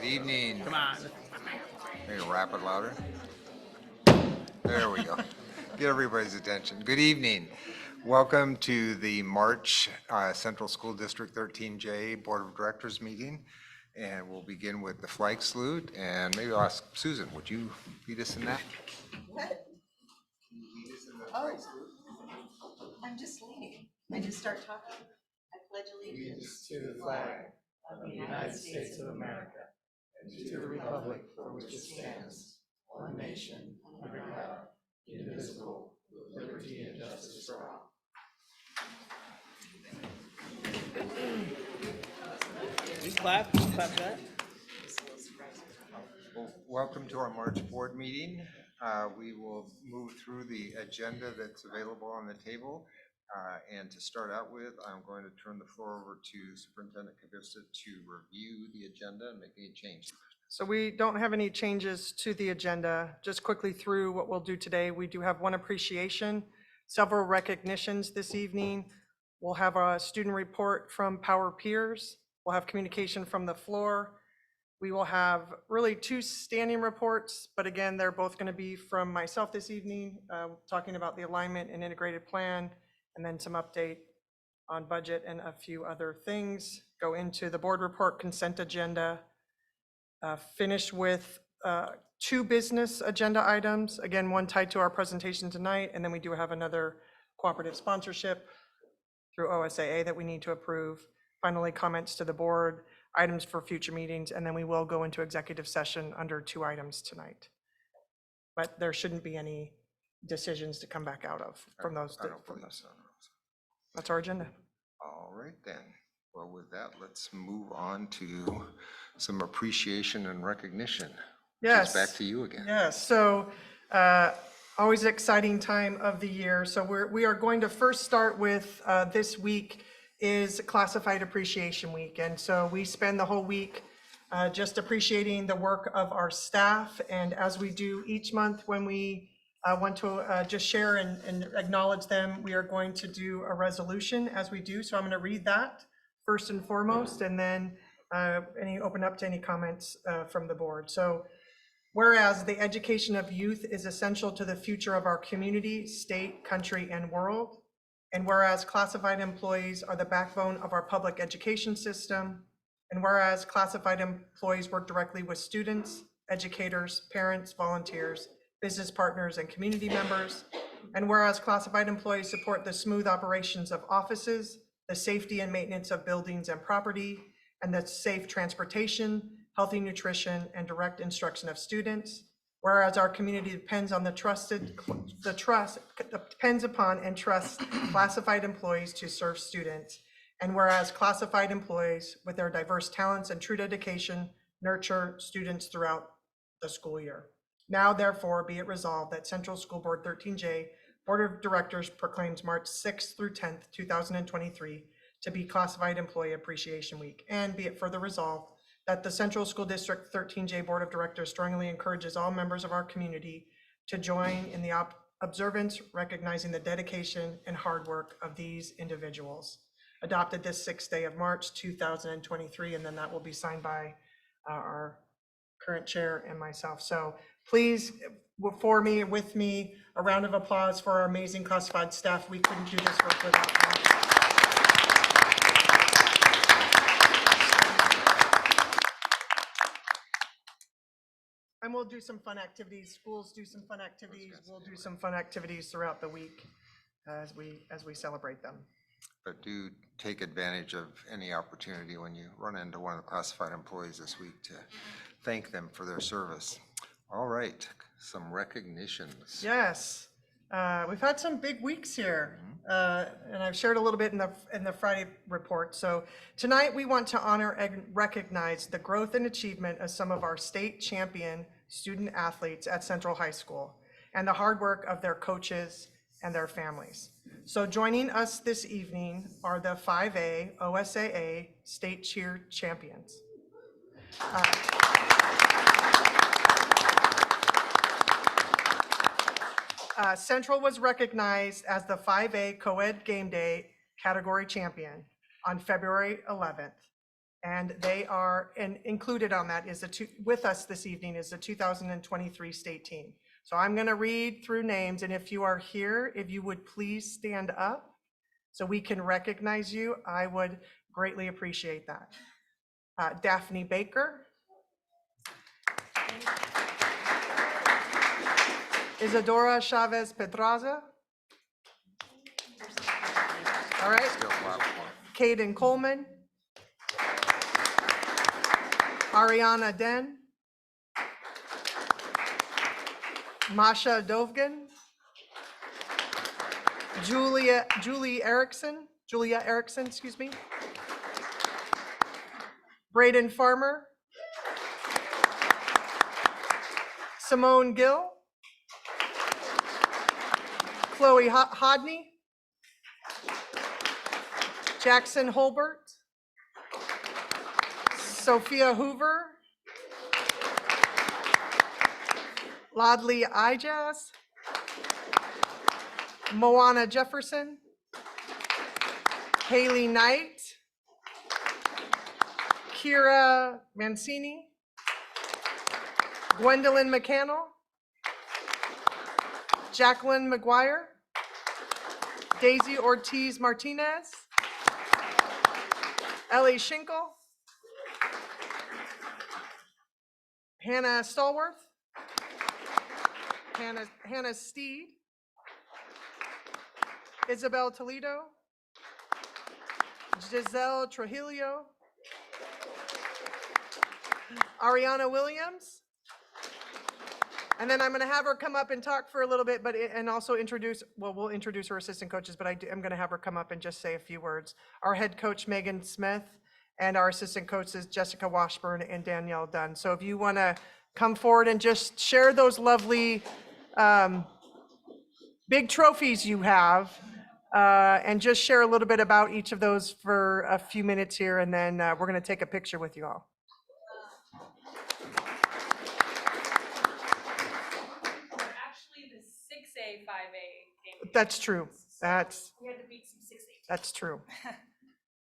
evening. Come on. Maybe wrap it louder. There we go. Get everybody's attention. Good evening. Welcome to the March Central School District 13J Board of Directors meeting. And we'll begin with the flag salute. And maybe I'll ask Susan, would you lead us in that? What? Oh, I'm just leading. I just start talking. I pledge allegiance To the flag of the United States of America and to the republic for which it stands, one nation, under God, indivisible, with liberty and justice for all. You clap that. Well, welcome to our March board meeting. We will move through the agenda that's available on the table. And to start out with, I'm going to turn the floor over to Superintendent Kavista to review the agenda and make any changes. So we don't have any changes to the agenda. Just quickly through what we'll do today. We do have one appreciation, several recognitions this evening. We'll have a student report from Power Peers. We'll have communication from the floor. We will have really two standing reports, but again, they're both going to be from myself this evening, talking about the alignment and integrated plan, and then some update on budget and a few other things. Go into the board report consent agenda. Finish with two business agenda items. Again, one tied to our presentation tonight, and then we do have another cooperative sponsorship through OSAA that we need to approve. Finally, comments to the board, items for future meetings, and then we will go into executive session under two items tonight. But there shouldn't be any decisions to come back out of from those. I don't believe so. That's our agenda. All right then. Well, with that, let's move on to some appreciation and recognition. Yes. Back to you again. Yes. So always exciting time of the year. So we are going to first start with this week is Classified Appreciation Week. And so we spend the whole week just appreciating the work of our staff. And as we do each month when we want to just share and acknowledge them, we are going to do a resolution as we do. So I'm going to read that first and foremost, and then open up to any comments from the board. So whereas the education of youth is essential to the future of our community, state, country, and world, and whereas classified employees are the backbone of our public education system, and whereas classified employees work directly with students, educators, parents, volunteers, business partners, and community members, and whereas classified employees support the smooth operations of offices, the safety and maintenance of buildings and property, and the safe transportation, healthy nutrition, and direct instruction of students. Whereas our community depends upon and trusts classified employees to serve students. And whereas classified employees with their diverse talents and true dedication nurture students throughout the school year. Now, therefore, be it resolved that Central School Board 13J Board of Directors proclaims March 6th through 10th, 2023 to be Classified Employee Appreciation Week. And be it further resolved that the Central School District 13J Board of Directors strongly encourages all members of our community to join in the observance, recognizing the dedication and hard work of these individuals. Adopted this 6th day of March 2023, and then that will be signed by our current chair and myself. So please, for me, with me, a round of applause for our amazing classified staff. We couldn't do this work without them. And we'll do some fun activities. Schools do some fun activities. We'll do some fun activities throughout the week as we celebrate them. But do take advantage of any opportunity when you run into one of the classified employees this week to thank them for their service. All right, some recognitions. Yes, we've had some big weeks here, and I've shared a little bit in the Friday report. So tonight we want to honor and recognize the growth and achievement of some of our state champion student athletes at Central High School and the hard work of their coaches and their families. So joining us this evening are the 5A OSAA state cheer champions. Central was recognized as the 5A Co-ed Game Day category champion on February 11th. And they are, and included on that is with us this evening is the 2023 state team. So I'm going to read through names, and if you are here, if you would please stand up so we can recognize you, I would greatly appreciate that. Daphne Baker. Isadora Chavez Pedraza. All right. Still clap for him. Caden Coleman. Ariana Den. Masha Dovgan. Julia Erickson, excuse me. Braden Farmer. Simone Gill. Chloe Hodney. Jackson Holbert. Sophia Hoover. Ladley Ijaz. Moana Jefferson. Haley Knight. Kira Mancini. Gwendolyn McCannell. Jacqueline McGuire. Daisy Ortiz Martinez. Ellie Schinkel. Hannah Stallworth. Hannah Steed. Isabel Toledo. Giselle Trujillo. Ariana Williams. And then I'm going to have her come up and talk for a little bit, and also introduce, well, we'll introduce our assistant coaches, but I'm going to have her come up and just say a few words. Our head coach, Megan Smith, and our assistant coaches, Jessica Washburn and Danielle Dunn. So if you want to come forward and just share those lovely big trophies you have, and just share a little bit about each of those for a few minutes here, and then we're going to take a picture with you all. Actually, the 6A, 5A game. That's true. We had to beat some 6A. That's true.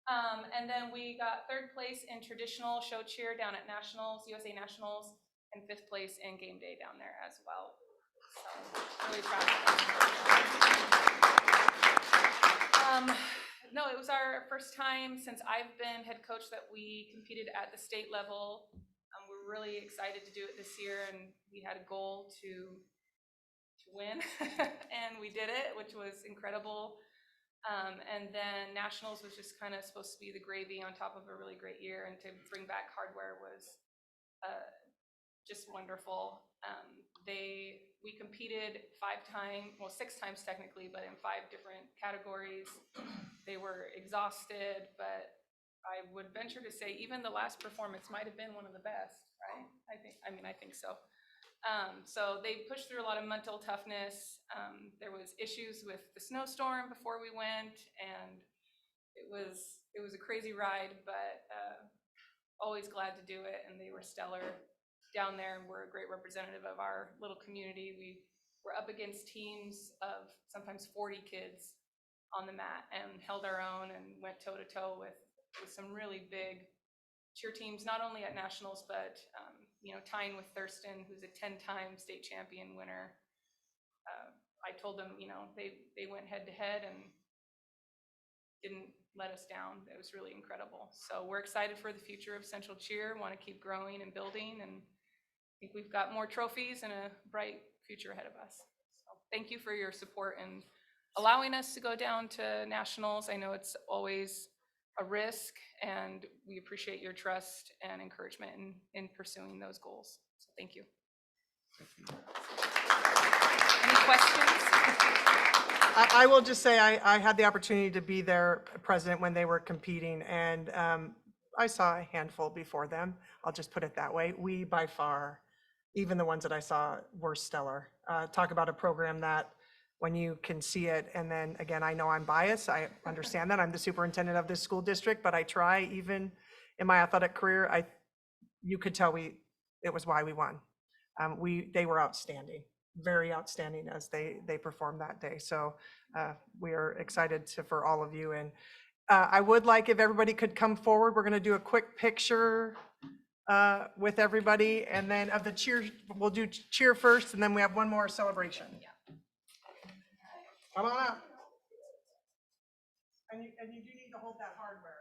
And then we got 3rd place in traditional show cheer down at Nationals, USA Nationals, and 5th place in game day down there as well. So really proud of us. No, it was our first time since I've been head coach that we competed at the state level. We're really excited to do it this year, and we had a goal to win, and we did it, which was incredible. And then Nationals was just kind of supposed to be the gravy on top of a really great year, and to bring back hardware was just wonderful. We competed 6 times technically, but in 5 different categories. They were exhausted, but I would venture to say even the last performance might have been one of the best, right? I think so. So they pushed through a lot of mental toughness. There was issues with the snowstorm before we went, and it was a crazy ride, but always glad to do it. And they were stellar down there, and we're a great representative of our little community. We were up against teams of sometimes 40 kids on the mat and held our own and went toe to toe with some really big cheer teams, not only at Nationals, but tying with Thurston, who's a 10-time state champion winner. I told them, they went head to head and didn't let us down. It was really incredible. So we're excited for the future of Central Cheer, want to keep growing and building, and I think we've got more trophies and a bright future ahead of us. So thank you for your support and allowing us to go down to Nationals. I know it's always a risk, and we appreciate your trust and encouragement in pursuing those goals. So thank you. Any questions? I will just say I had the opportunity to be there present when they were competing, and I saw a handful before them. I'll just put it that way. We, by far, even the ones that I saw, were stellar. Talk about a program that when you can see it, and then again, I know I'm biased. I understand that. I'm the superintendent of this school district, but I try, even in my athletic career, you could tell it was why we won. They were outstanding, very outstanding as they performed that day. So we are excited for all of you. And I would like if everybody could come forward. We're going to do a quick picture with everybody, and then of the cheer, we'll do cheer first, and then we have one more celebration. Come on up. And you do need to hold that hardware.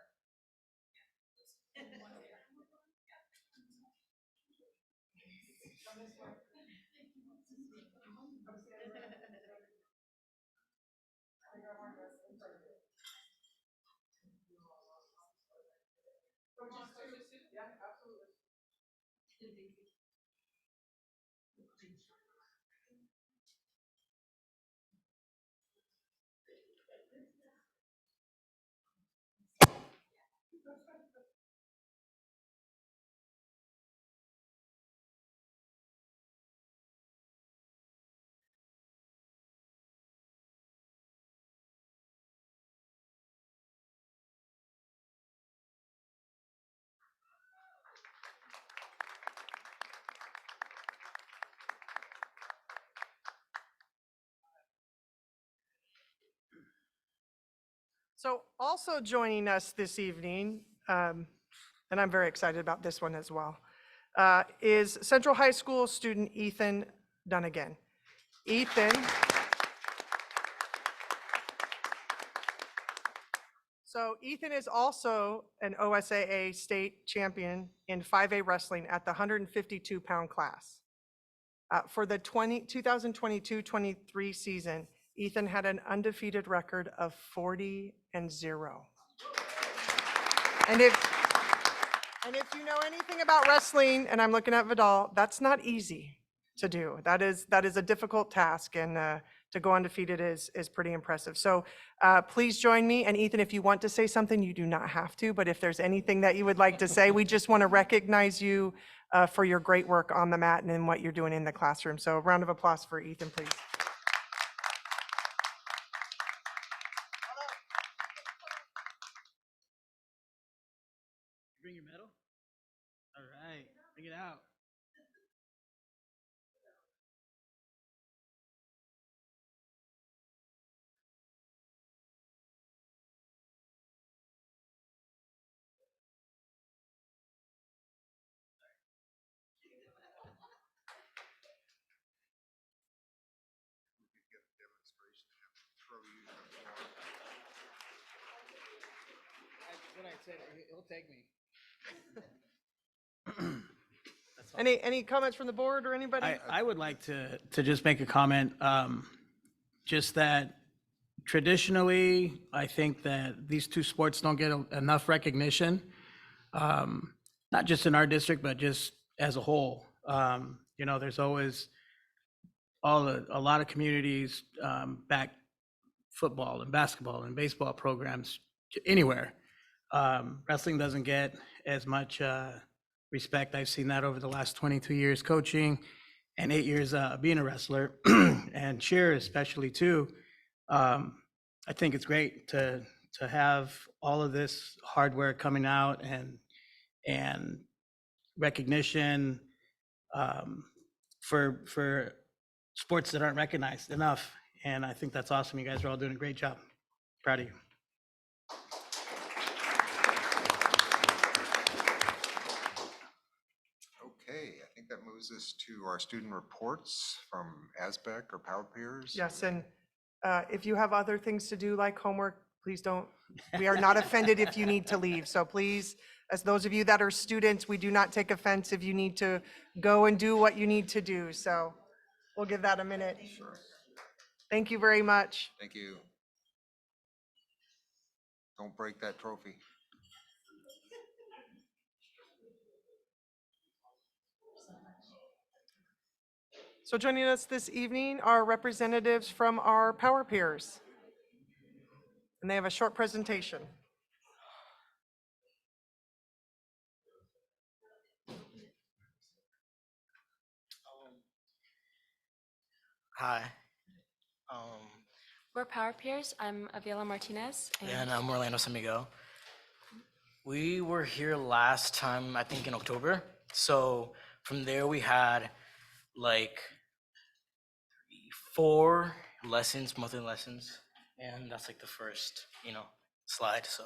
So also joining us this evening, and I'm very excited about this one as well, is Central High School student Ethan Dunnigan. Ethan. So Ethan is also an OSAA state champion in 5A wrestling at the 152-pound class. For the 2022-23 season, Ethan had an undefeated record of 40-0. And if you know anything about wrestling, and I'm looking at Vidal, that's not easy to do. That is a difficult task, and to go undefeated is pretty impressive. So please join me. And Ethan, if you want to say something, you do not have to, but if there's anything that you would like to say, we just want to recognize you for your great work on the mat and in what you're doing in the classroom. So a round of applause for Ethan, please. Bring your medal? All right, bring it out. That's what I said, he'll take me. Any comments from the board or anybody? I would like to just make a comment, just that traditionally, I think that these two sports don't get enough recognition, not just in our district, but just as a whole. You know, there's always a lot of communities back football and basketball and baseball programs anywhere. Wrestling doesn't get as much respect. I've seen that over the last 22 years coaching and 8 years being a wrestler and cheer especially too. I think it's great to have all of this hardware coming out and recognition for sports that aren't recognized enough. And I think that's awesome. You guys are all doing a great job. Proud of you. Okay, I think that moves us to our student reports from ASBEC or Power Peers. Yes, and if you have other things to do like homework, please don't. We are not offended if you need to leave. So please, as those of you that are students, we do not take offense if you need to go and do what you need to do. So we'll give that a minute. Sure. Thank you very much. Thank you. Don't break that trophy. So joining us this evening are representatives from our Power Peers. And they have a short presentation. Hi. We're Power Peers. I'm Avila Martinez. And I'm Orlando Samigo. We were here last time, I think in October. So from there we had like 4 lessons, monthly lessons. And that's like the first, slide. So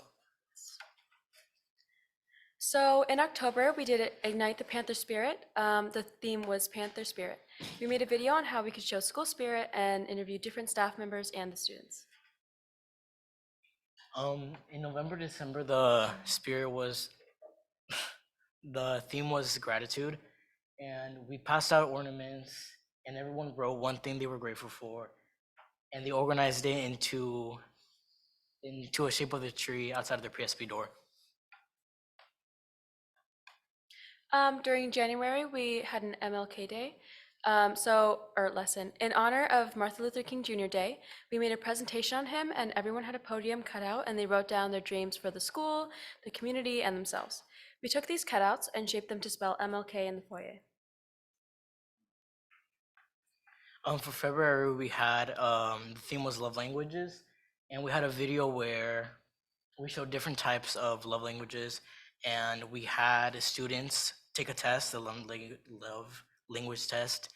So in October, we did Ignite the Panther Spirit. The theme was Panther Spirit. We made a video on how we could show school spirit and interview different staff members and the students. in November, December, the spirit was the theme was gratitude, and we passed out ornaments, and everyone wrote one thing they were grateful for, and they organized it into a shape of the tree outside of their PSP door. During January, we had an MLK Day, or lesson. In honor of Martin Luther King Jr. Day, we made a presentation on him, and everyone had a podium cut out, and they wrote down their dreams for the school, the community, and themselves. We took these cutouts and shaped them to spell MLK in the foyer. For February, we had the theme was love languages, and we had a video where we showed different types of love languages, and we had students take a test, the love language test,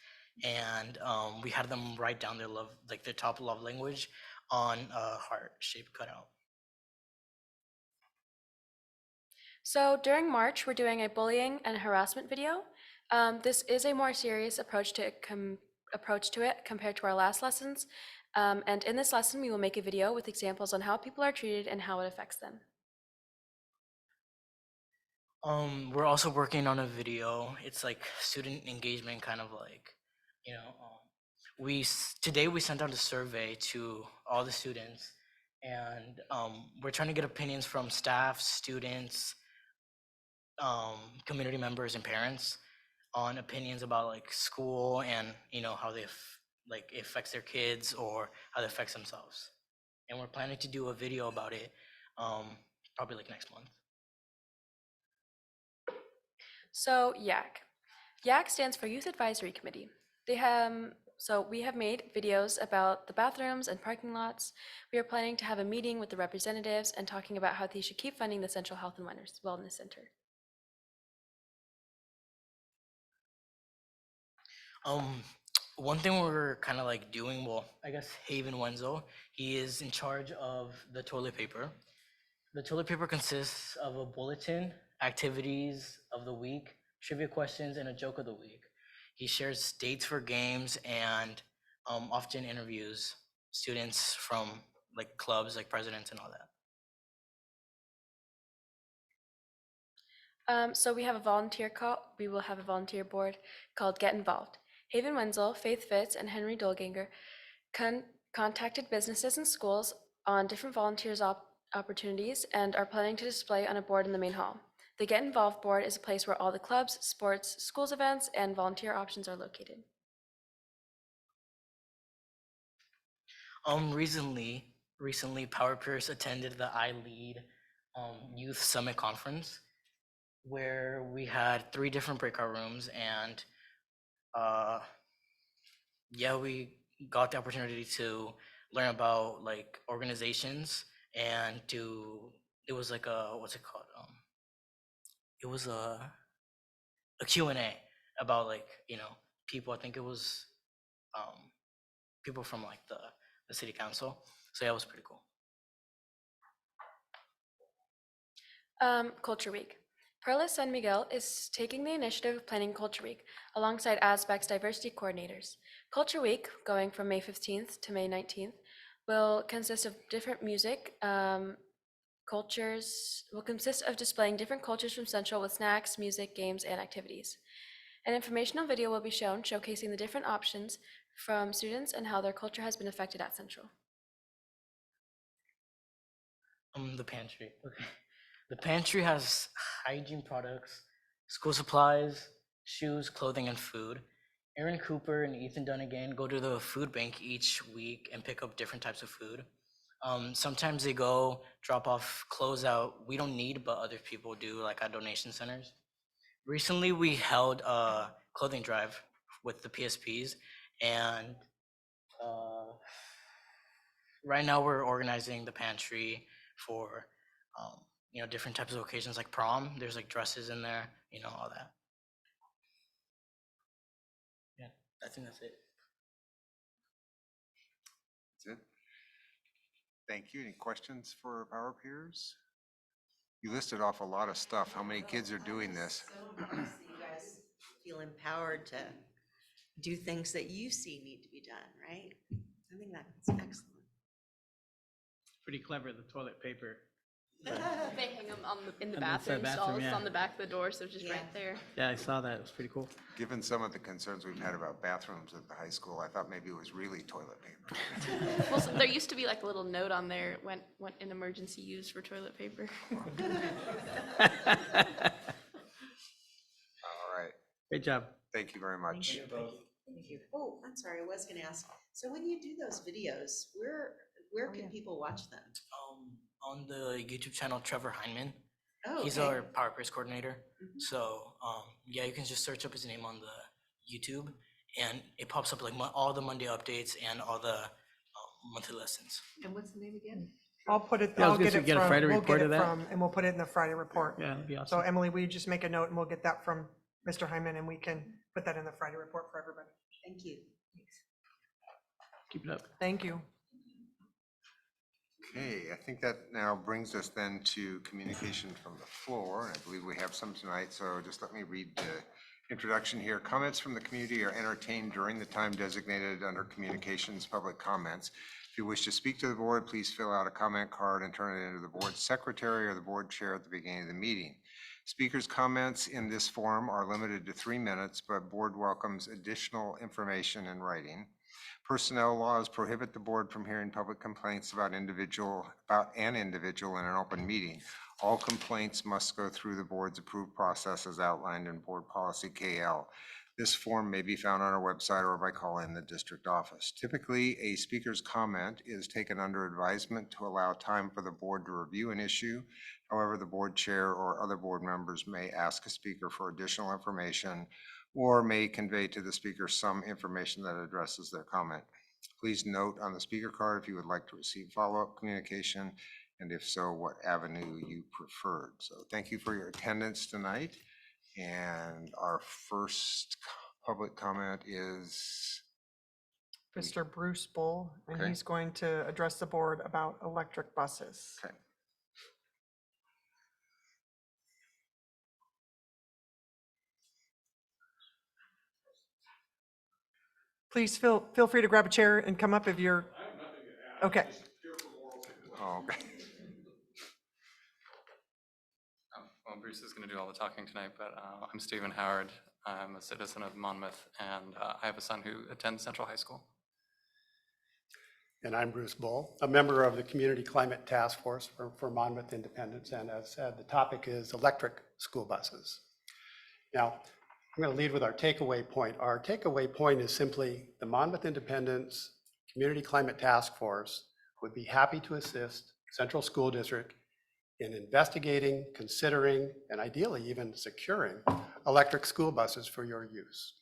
and we had them write down their top love language on a heart-shaped cutout. So during March, we're doing a bullying and harassment video. This is a more serious approach to it compared to our last lessons. And in this lesson, we will make a video with examples on how people are treated and how it affects them. We're also working on a video. It's like student engagement, kind of like, you know, today we sent out a survey to all the students, and we're trying to get opinions from staff, students, community members, and parents on opinions about like school and how like it affects their kids or how it affects themselves. And we're planning to do a video about it, probably like next month. So YAC. YAC stands for Youth Advisory Committee. So we have made videos about the bathrooms and parking lots. We are planning to have a meeting with the representatives and talking about how they should keep funding the Central Health and Wellness Center. One thing we're kind of like doing, well, I guess Haven Wenzel, he is in charge of the toilet paper. The toilet paper consists of a bulletin, activities of the week, trivia questions, and a joke of the week. He shares dates for games and often interviews students from like clubs, like presidents and all that. So we will have a volunteer board called Get Involved. Haven Wenzel, Faith Fitz, and Henry Dolganger contacted businesses and schools on different volunteers opportunities and are planning to display on a board in the main hall. The Get Involved board is a place where all the clubs, sports, schools events, and volunteer options are located. Recently, Power Pierce attended the I Lead Youth Summit Conference, where we had 3 different breakout rooms, and we got the opportunity to learn about like organizations and it was like what's it called? It was a Q&A about like, people. I think it was people from like the city council. So yeah, it was pretty cool. Culture Week. Perla San Miguel is taking the initiative of planning Culture Week alongside ASBEC's diversity coordinators. Culture Week, going from May 15th to May 19th, will consist of different music, will consist of displaying different cultures from Central with snacks, music, games, and activities. An informational video will be shown showcasing the different options from students and how their culture has been affected at Central. The pantry. Okay. The pantry has hygiene products, school supplies, shoes, clothing, and food. Aaron Cooper and Ethan Dunnigan go to the food bank each week and pick up different types of food. Sometimes they go drop off clothes out we don't need, but other people do, like at donation centers. Recently, we held a clothing drive with the PSPs, and right now we're organizing the pantry for different types of occasions like prom. There's like dresses in there, all that. Yeah, I think that's it. That's it. Thank you. Any questions for our peers? You listed off a lot of stuff. How many kids are doing this? So nice that you guys feel empowered to do things that you see need to be done, right? I think that's excellent. Pretty clever, the toilet paper. They hang them in the And that's the bathroom bathroom, stalls yeah. on the back of the door, so just Yeah. right there. Yeah, I saw that. It was pretty cool. Given some of the concerns we've had about bathrooms at the high school, I thought maybe it was really toilet paper. Well, so there used to be like a little note on there, when an emergency use for toilet paper. All right. Great job. Thank you very much. Thank you. Oh, I'm sorry, I was gonna ask, so when you do those videos, where can people watch them? On the YouTube channel, Trevor Heinman. Oh, He's okay. our PowerPoint coordinator. Mhm. So yeah, you can just search up his name on the YouTube, and it pops up like all the Monday updates and all the monthly lessons. And what's the name again? I'll put it, Yeah, I I'll was gonna get say, it get a from, Friday we'll report get of it that? from, and we'll put it in the Friday report. Yeah, that'd be So awesome. Emily, will you just make a note and we'll get that from Mr. Hyman and we can put that in the Friday report for everybody. Thank you. Keep it up. Thank you. Okay, I think that now brings us then to communication from the floor, and I believe we have some tonight, so just let me read the introduction here. Comments from the community are entertained during the time designated under communications public comments. If you wish to speak to the board, please fill out a comment card and turn it into the board secretary or the board chair at the beginning of the meeting. Speakers' comments in this forum are limited to 3 minutes, but board welcomes additional information in writing. Personnel laws prohibit the board from hearing public complaints about an individual in an open meeting. All complaints must go through the board's approved process as outlined in Board Policy KL. This form may be found on our website or by calling the district office. Typically, a speaker's comment is taken under advisement to allow time for the board to review an issue. However, the board chair or other board members may ask a speaker for additional information or may convey to the speaker some information that addresses their comment. Please note on the speaker card if you would like to receive follow-up communication, and if so, what avenue you preferred. So thank you for your attendance tonight. And our first public comment is, Mr. Bruce Bull, and Okay. he's going to address the board about electric buses. okay. Please feel free to grab a chair and come up if you're. Okay. Oh, okay. Well, Bruce is going to do all the talking tonight, but I'm Stephen Howard. I'm a citizen of Monmouth, and I have a son who attends Central High School. And I'm Bruce Bull, a member of the Community Climate Task Force for Monmouth Independence. And as said, the topic is electric school buses. Now, I'm going to lead with our takeaway point. Our takeaway point is simply the Monmouth Independence Community Climate Task Force would be happy to assist Central School District in investigating, considering, and ideally even securing electric school buses for your use.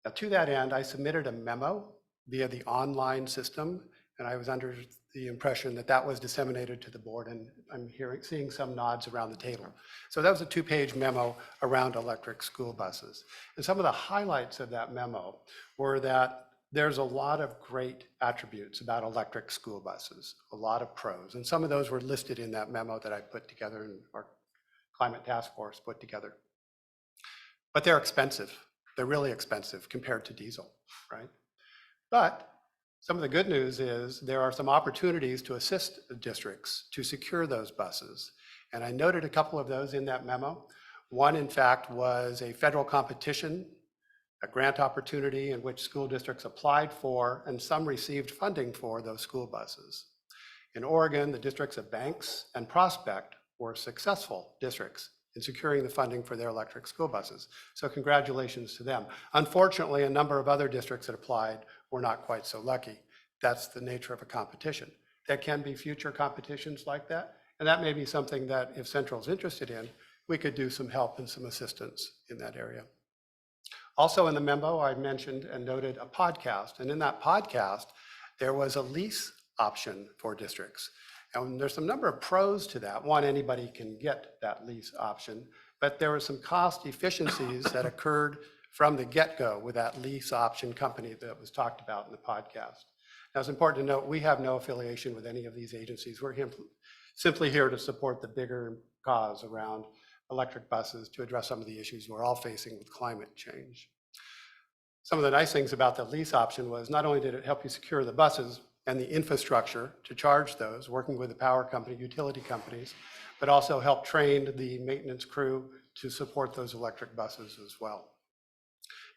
Now, to that end, I submitted a memo via the online system, and I was under the impression that that was disseminated to the board, and I'm seeing some nods around the table. So that was a 2-page memo around electric school buses. And some of the highlights of that memo were that there's a lot of great attributes about electric school buses, a lot of pros, and some of those were listed in that memo that I put together and our climate task force put together. But they're expensive. They're really expensive compared to diesel, right? But some of the good news is there are some opportunities to assist districts to secure those buses. And I noted a couple of those in that memo. One, in fact, was a federal competition, a grant opportunity in which school districts applied for and some received funding for those school buses. In Oregon, the districts of Banks and Prospect were successful districts in securing the funding for their electric school buses. So congratulations to them. Unfortunately, a number of other districts that applied were not quite so lucky. That's the nature of a competition. There can be future competitions like that, and that may be something that if Central's interested in, we could do some help and some assistance in that area. Also in the memo, I mentioned and noted a podcast, and in that podcast, there was a lease option for districts. And there's some number of pros to that. One, anybody can get that lease option, but there were some cost efficiencies that occurred from the get-go with that lease option company that was talked about in the podcast. Now, it's important to note, we have no affiliation with any of these agencies. We're simply here to support the bigger cause around electric buses to address some of the issues we're all facing with climate change. Some of the nice things about the lease option was not only did it help you secure the buses and the infrastructure to charge those, working with the power company, utility companies, but also help train the maintenance crew to support those electric buses as well.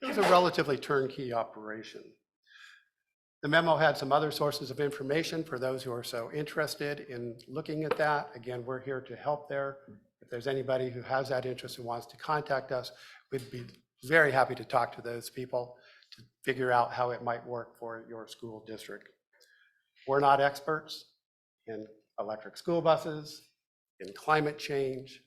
It was a relatively turnkey operation. The memo had some other sources of information for those who are so interested in looking at that. Again, we're here to help there. If there's anybody who has that interest and wants to contact us, we'd be very happy to talk to those people to figure out how it might work for your school district. We're not experts in electric school buses, in climate change.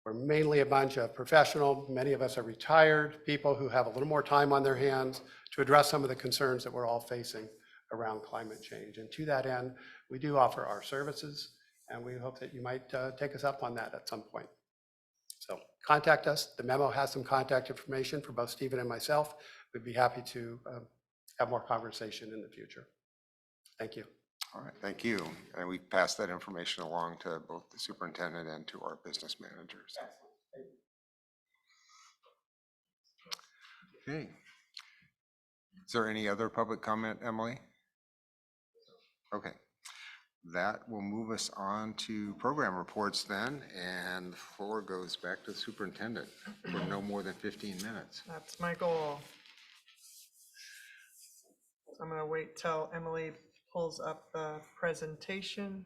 We're mainly a bunch of professional, many of us are retired people who have a little more time on their hands to address some of the concerns that we're all facing around climate change. And to that end, we do offer our services, and we hope that you might take us up on that at some point. So contact us. The memo has some contact information for both Stephen and myself. We'd be happy to have more conversation in the future. Thank you. All right, thank you. And we passed that information along to both the superintendent and to our business managers. Okay. Is there any other public comment, Emily? Okay. That will move us on to program reports then, and the floor goes back to the superintendent for no more than 15 minutes. That's my goal. I'm going to wait till Emily pulls up the presentation.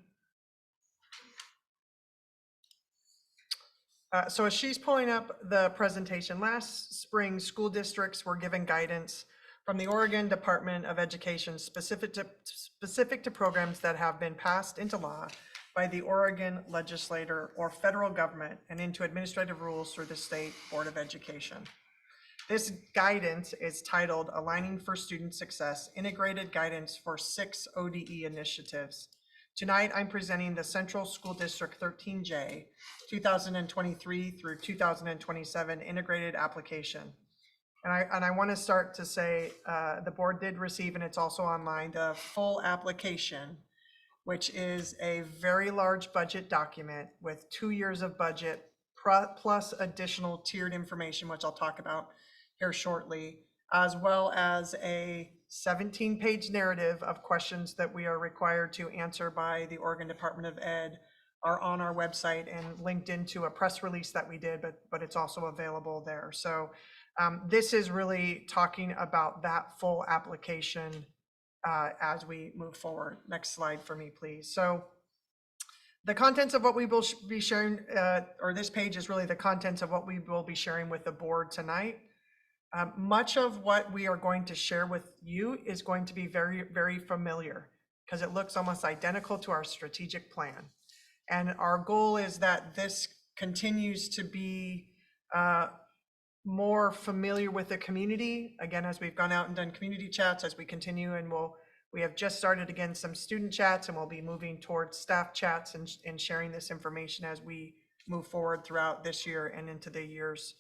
So as she's pulling up the presentation, last spring, school districts were given guidance from the Oregon Department of Education specific to programs that have been passed into law by the Oregon legislature or federal government and into administrative rules through the State Board of Education. This guidance is titled Aligning for Student Success, Integrated Guidance for 6 ODE Initiatives. Tonight, I'm presenting the Central School District 13J 2023 through 2027 Integrated Application. And I want to start to say the board did receive, and it's also online, the full application, which is a very large budget document with 2 years of budget plus additional tiered information, which I'll talk about here shortly, as well as a 17-page narrative of questions that we are required to answer by the Oregon Department of Ed are on our website and linked into a press release that we did, but it's also available there. So this is really talking about that full application as we move forward. Next slide for me, please. So the contents of what we will be sharing, or this page is really the contents of what we will be sharing with the board tonight. Much of what we are going to share with you is going to be very, very familiar because it looks almost identical to our strategic plan. And our goal is that this continues to be more familiar with the community. Again, as we've gone out and done community chats, as we continue, and we have just started again some student chats, and we'll be moving towards staff chats and sharing this information as we move forward throughout this year and into the years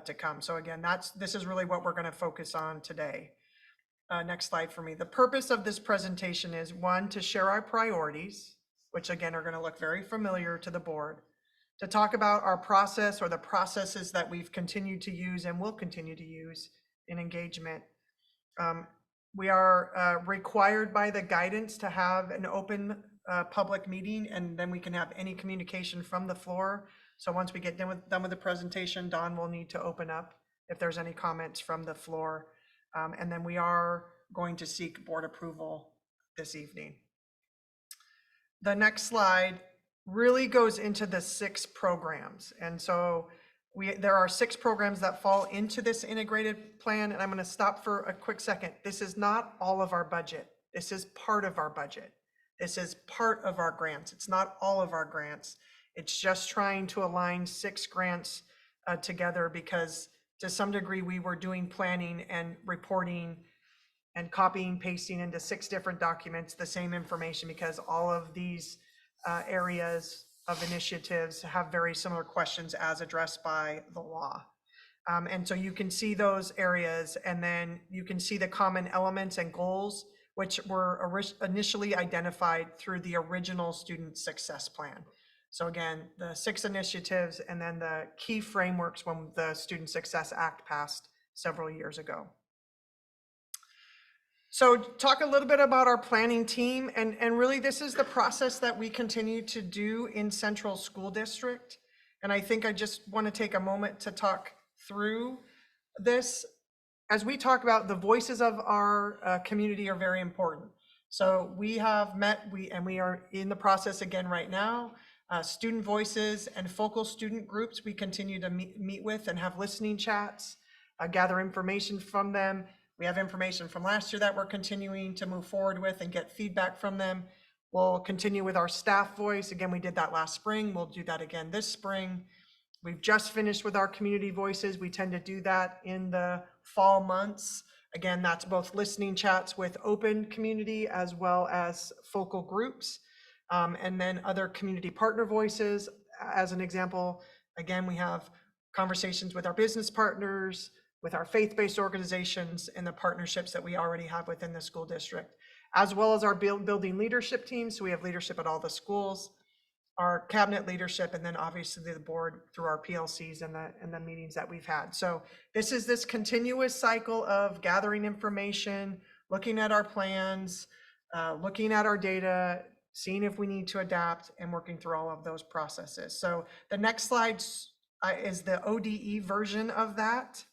to come. So again, this is really what we're going to focus on today. Next slide for me. The purpose of this presentation is, one, to share our priorities, which again are going to look very familiar to the board, to talk about our process or the processes that we've continued to use and will continue to use in engagement. We are required by the guidance to have an open public meeting, and then we can have any communication from the floor. So once we get done with the presentation, Don will need to open up if there's any comments from the floor. And then we are going to seek board approval this evening. The next slide really goes into the 6 programs. And so there are 6 programs that fall into this integrated plan. And I'm going to stop for a quick second. This is not all of our budget. This is part of our budget. This is part of our grants. It's not all of our grants. It's just trying to align 6 grants together because to some degree we were doing planning and reporting and copying, pasting into 6 different documents, the same information, because all of these areas of initiatives have very similar questions as addressed by the law. And so you can see those areas, and then you can see the common elements and goals which were initially identified through the original student success plan. So again, the 6 initiatives and then the key frameworks when the Student Success Act passed several years ago. So talk a little bit about our planning team, and really this is the process that we continue to do in Central School District. And I think I just want to take a moment to talk through this. As we talk about, the voices of our community are very important. So we have met, we are in the process again right now. Student voices and focal student groups we continue to meet with and have listening chats, gather information from them. We have information from last year that we're continuing to move forward with and get feedback from them. We'll continue with our staff voice. Again, we did that last spring. We'll do that again this spring. We've just finished with our community voices. We tend to do that in the fall months. Again, that's both listening chats with open community as well as focal groups. And then other community partner voices. As an example, again, we have conversations with our business partners, with our faith-based organizations, and the partnerships that we already have within the school district, as well as our building leadership team. So we have leadership at all the schools, our cabinet leadership, and then obviously the board through our PLCs and the meetings that we've had. So this is this continuous cycle of gathering information, looking at our plans, looking at our data, seeing if we need to adapt, and working through all of those processes. So the next slide is the ODE version of that.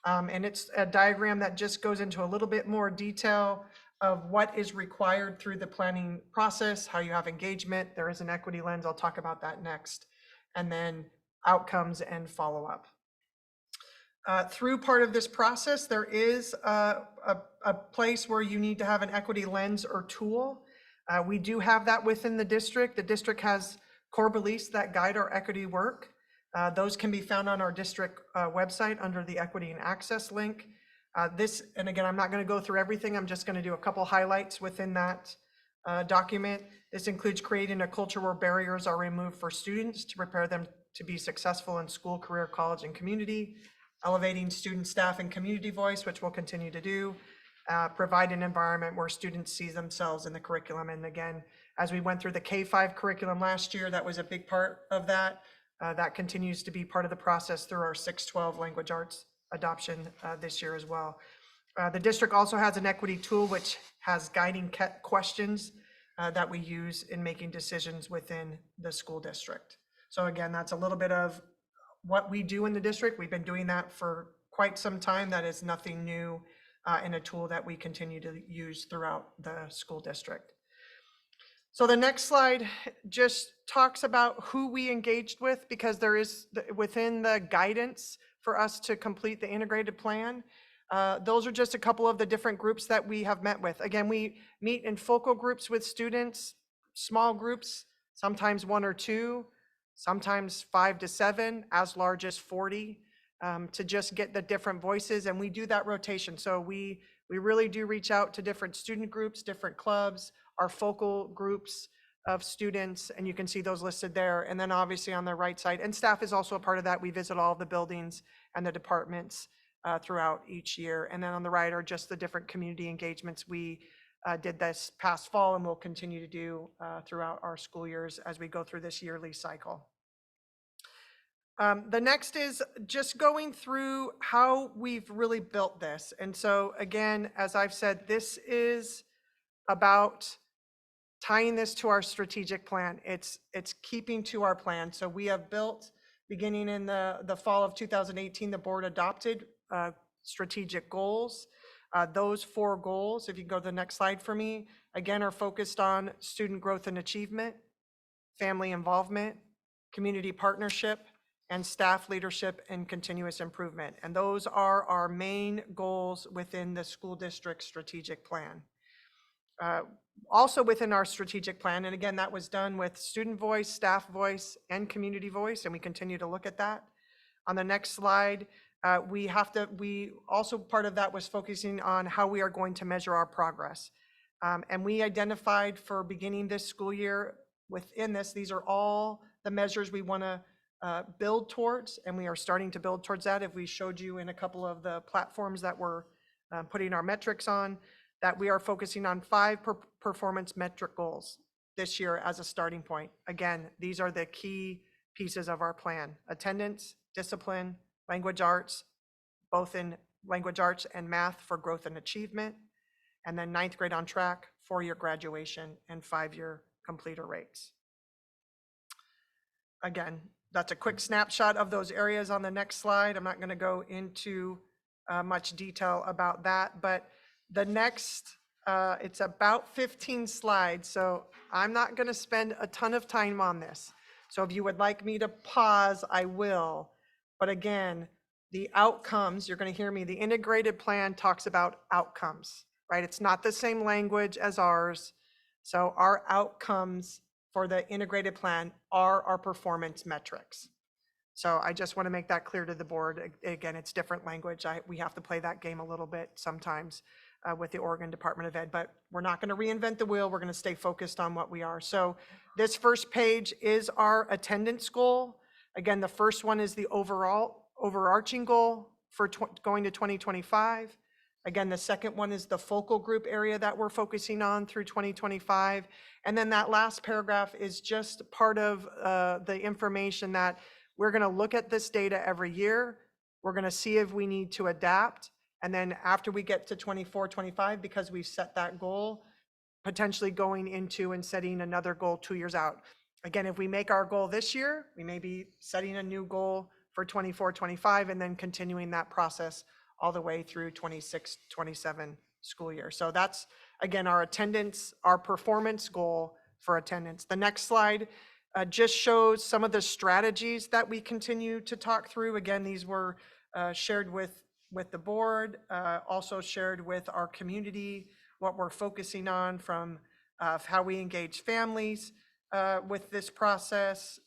And it's a diagram that just goes into a little bit more detail of what is required through the planning process, how you have engagement. There is an equity lens. I'll talk about that next. And then outcomes and follow-up. Through part of this process, there is a place where you need to have an equity lens or tool. We do have that within the district. The district has core beliefs that guide our equity work. Those can be found on our district website under the Equity and Access link. And again, I'm not going to go through everything. I'm just going to do a couple highlights within that document. This includes creating a culture where barriers are removed for students to prepare them to be successful in school, career, college, and community, elevating student, staff, and community voice, which we'll continue to do, provide an environment where students see themselves in the curriculum. And again, as we went through the K-5 curriculum last year, that was a big part of that. That continues to be part of the process through our 612 language arts adoption this year as well. The district also has an equity tool which has guiding questions that we use in making decisions within the school district. So again, that's a little bit of what we do in the district. We've been doing that for quite some time. That is nothing new and a tool that we continue to use throughout the school district. So the next slide just talks about who we engaged with, because there is within the guidance for us to complete the integrated plan. Those are just a couple of the different groups that we have met with. Again, we meet in focal groups with students, small groups, sometimes 1 or 2, sometimes 5 to 7, as large as 40, to just get the different voices. And we do that rotation. So we really do reach out to different student groups, different clubs, our focal groups of students, and you can see those listed there. And then obviously on the right side, and staff is also a part of that. We visit all of the buildings and the departments throughout each year. And then on the right are just the different community engagements we did this past fall and will continue to do throughout our school years as we go through this yearly cycle. The next is just going through how we've really built this. And so again, as I've said, this is about tying this to our strategic plan. It's keeping to our plan. So we have built, beginning in the fall of 2018, the board adopted strategic goals. Those 4 goals, if you can go to the next slide for me, again, are focused on student growth and achievement, family involvement, community partnership, and staff leadership and continuous improvement. And those are our main goals within the school district strategic plan. Also within our strategic plan, and again, that was done with student voice, staff voice, and community voice, and we continue to look at that. On the next slide, we also, part of that was focusing on how we are going to measure our progress. And we identified for beginning this school year within this, these are all the measures we want to build towards, and we are starting to build towards that. If we showed you in a couple of the platforms that we're putting our metrics on, that we are focusing on 5 performance metric goals this year as a starting point. Again, these are the key pieces of our plan: attendance, discipline, language arts, both in language arts and math for growth and achievement, and then 9th grade on track, 4-year graduation, and 5-year completer rates. Again, that's a quick snapshot of those areas on the next slide. I'm not going to go into much detail about that, but the next, it's about 15 slides, so I'm not going to spend a ton of time on this. So if you would like me to pause, I will. But again, the outcomes, you're going to hear me, the integrated plan talks about outcomes, right? It's not the same language as ours. So our outcomes for the integrated plan are our performance metrics. So I just want to make that clear to the board. Again, it's different language. We have to play that game a little bit sometimes with the Oregon Department of Ed, but we're not going to reinvent the wheel. We're going to stay focused on what we are. So this first page is our attendance goal. Again, the first one is the overarching goal for going to 2025. Again, the second one is the focal group area that we're focusing on through 2025. And then that last paragraph is just part of the information that we're going to look at this data every year. We're going to see if we need to adapt. And then after we get to 24, 25, because we've set that goal, potentially going into and setting another goal 2 years out. Again, if we make our goal this year, we may be setting a new goal for 24, 25, and then continuing that process all the way through 26, 27 school year. So that's, again, our attendance, our performance goal for attendance. The next slide just shows some of the strategies that we continue to talk through. Again, these were shared with the board, also shared with our community, what we're focusing on from how we engage families with this process,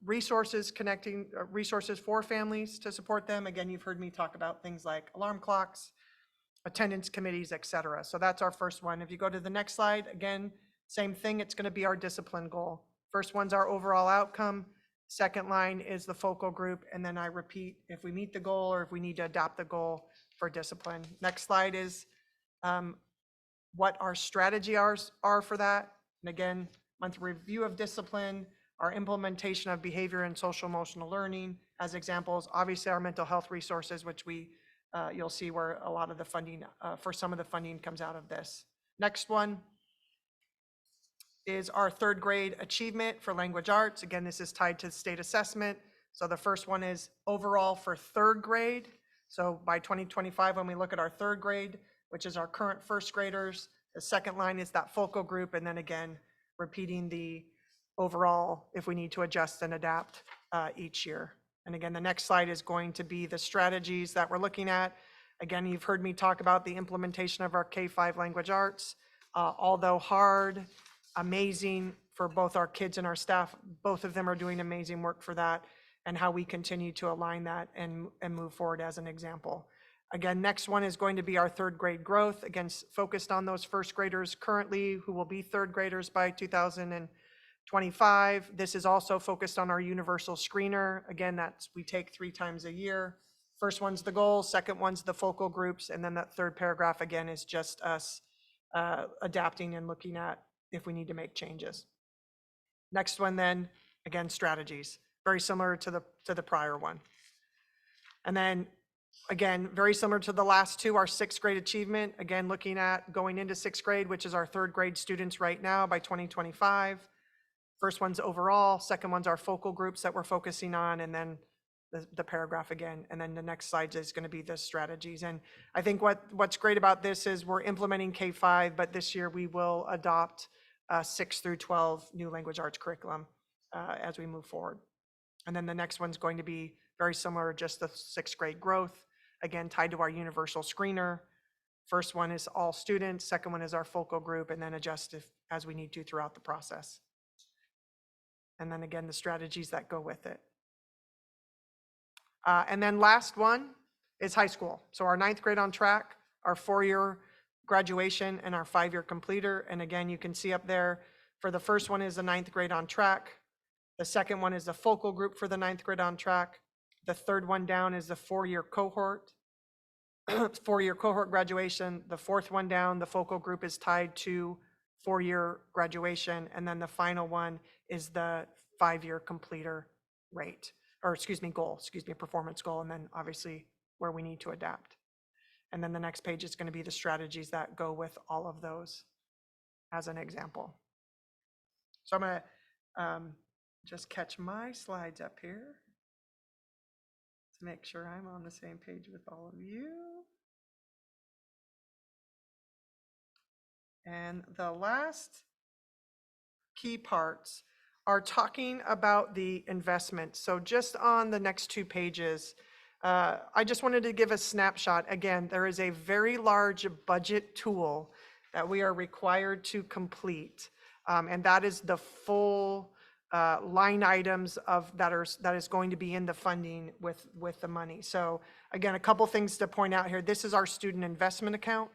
resources connecting, resources for families to support them. Again, you've heard me talk about things like alarm clocks, attendance committees, et cetera. So that's our first one. If you go to the next slide, again, same thing, it's going to be our discipline goal. First one's our overall outcome. Second line is the focal group. And then I repeat if we meet the goal or if we need to adapt the goal for discipline. Next slide is what our strategy are for that. And again, monthly review of discipline, our implementation of behavior and social emotional learning as examples, obviously our mental health resources, which you'll see where a lot of the funding, for some of the funding comes out of this. Next one is our 3rd grade achievement for language arts. Again, this is tied to state assessment. So the first one is overall for 3rd grade. So by 2025, when we look at our 3rd grade, which is our current 1st graders, the second line is that focal group. And then again, repeating the overall if we need to adjust and adapt each year. And again, the next slide is going to be the strategies that we're looking at. Again, you've heard me talk about the implementation of our K-5 language arts. Although hard, amazing for both our kids and our staff, both of them are doing amazing work for that, and how we continue to align that and move forward as an example. Again, next one is going to be our 3rd grade growth, again, focused on those 1st graders currently who will be 3rd graders by 2025. This is also focused on our universal screener. Again, we take 3 times a year. First one's the goal, second one's the focal groups, and then that 3rd paragraph again is just us adapting and looking at if we need to make changes. Next one then, again, strategies, very similar to the prior one. And then again, very similar to the last 2, our 6th grade achievement, again, looking at going into 6th grade, which is our 3rd grade students right now by 2025. First one's overall, second one's our focal groups that we're focusing on, and then the paragraph again. And then the next slide is going to be the strategies. And I think what's great about this is we're implementing K-5, but this year we will adopt 6 through 12 new language arts curriculum as we move forward. And then the next one's going to be very similar, just the 6th grade growth, again, tied to our universal screener. First one is all students, second one is our focal group, and then adjust as we need to throughout the process. And then again, the strategies that go with it. And then last one is high school. So our 9th grade on track, our 4-year graduation, and our 5-year completer. And again, you can see up there, for the first one is the 9th grade on track. The second one is the focal group for the 9th grade on track. The 3rd one down is the 4-year cohort. four-year cohort graduation. The fourth one down, the focal group is tied to four-year graduation. And then the final one is the five-year completer rate, or goal, performance goal, and then obviously where we need to adapt. And then the next page is going to be the strategies that go with all of those as an example. So I'm going to just catch my slides up here to make sure I'm on the same page with all of you. And the last key parts are talking about the investment. So just on the next two pages, I just wanted to give a snapshot. Again, there is a very large budget tool that we are required to complete. And that is the full line items that is going to be in the funding with the money. So again, a couple things to point out here. This is our student investment account.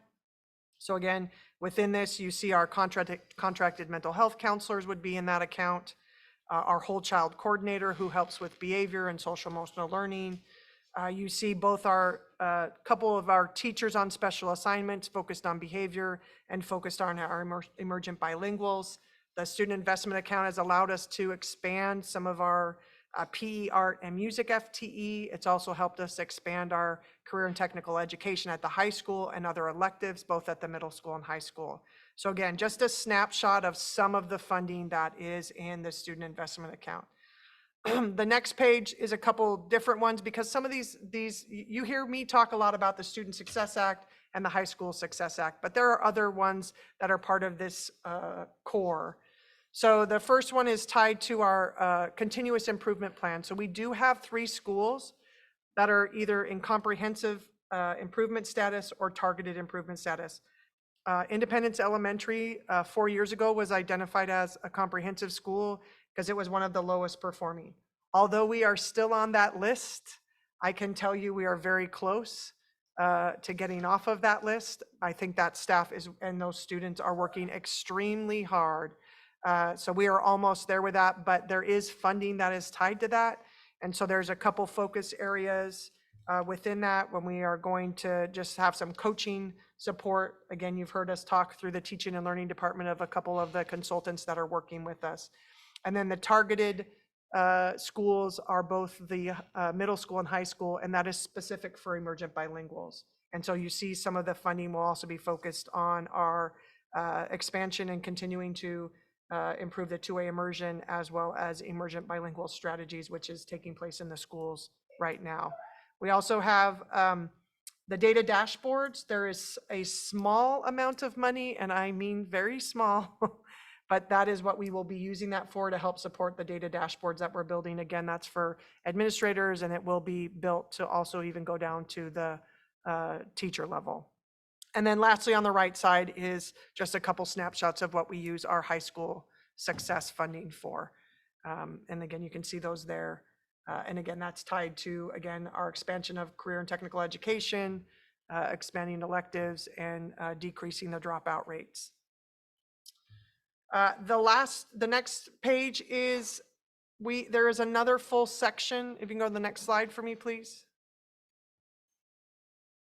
So again, within this, you see our contracted mental health counselors would be in that account, our whole child coordinator who helps with behavior and social emotional learning. You see both our couple of our teachers on special assignments focused on behavior and focused on our emergent bilinguals. The student investment account has allowed us to expand some of our PE, art, and music FTE. It's also helped us expand our career and technical education at the high school and other electives, both at the middle school and high school. So again, just a snapshot of some of the funding that is in the student investment account. The next page is a couple different ones because some of these, you hear me talk a lot about the Student Success Act and the High School Success Act, but there are other ones that are part of this core. So the first one is tied to our continuous improvement plan. So we do have 3 schools that are either in comprehensive improvement status or targeted improvement status. Independence Elementary 4 years ago was identified as a comprehensive school because it was one of the lowest performing. Although we are still on that list, I can tell you we are very close to getting off of that list. I think that staff and those students are working extremely hard. So we are almost there with that, but there is funding that is tied to that. And so there's a couple focus areas within that when we are going to just have some coaching support. Again, you've heard us talk through the teaching and learning department of a couple of the consultants that are working with us. And then the targeted schools are both the middle school and high school, and that is specific for emergent bilinguals. And so you see some of the funding will also be focused on our expansion and continuing to improve the two-way immersion as well as emergent bilingual strategies, which is taking place in the schools right now. We also have the data dashboards. There is a small amount of money, and I mean very small, but that is what we will be using that for to help support the data dashboards that we're building. Again, that's for administrators, and it will be built to also even go down to the teacher level. And then lastly, on the right side is just a couple snapshots of what we use our high school success funding for. And again, you can see those there. And again, that's tied to, again, our expansion of career and technical education, expanding electives, and decreasing the dropout rates. The next page is, there is another full section. If you can go to the next slide for me, please.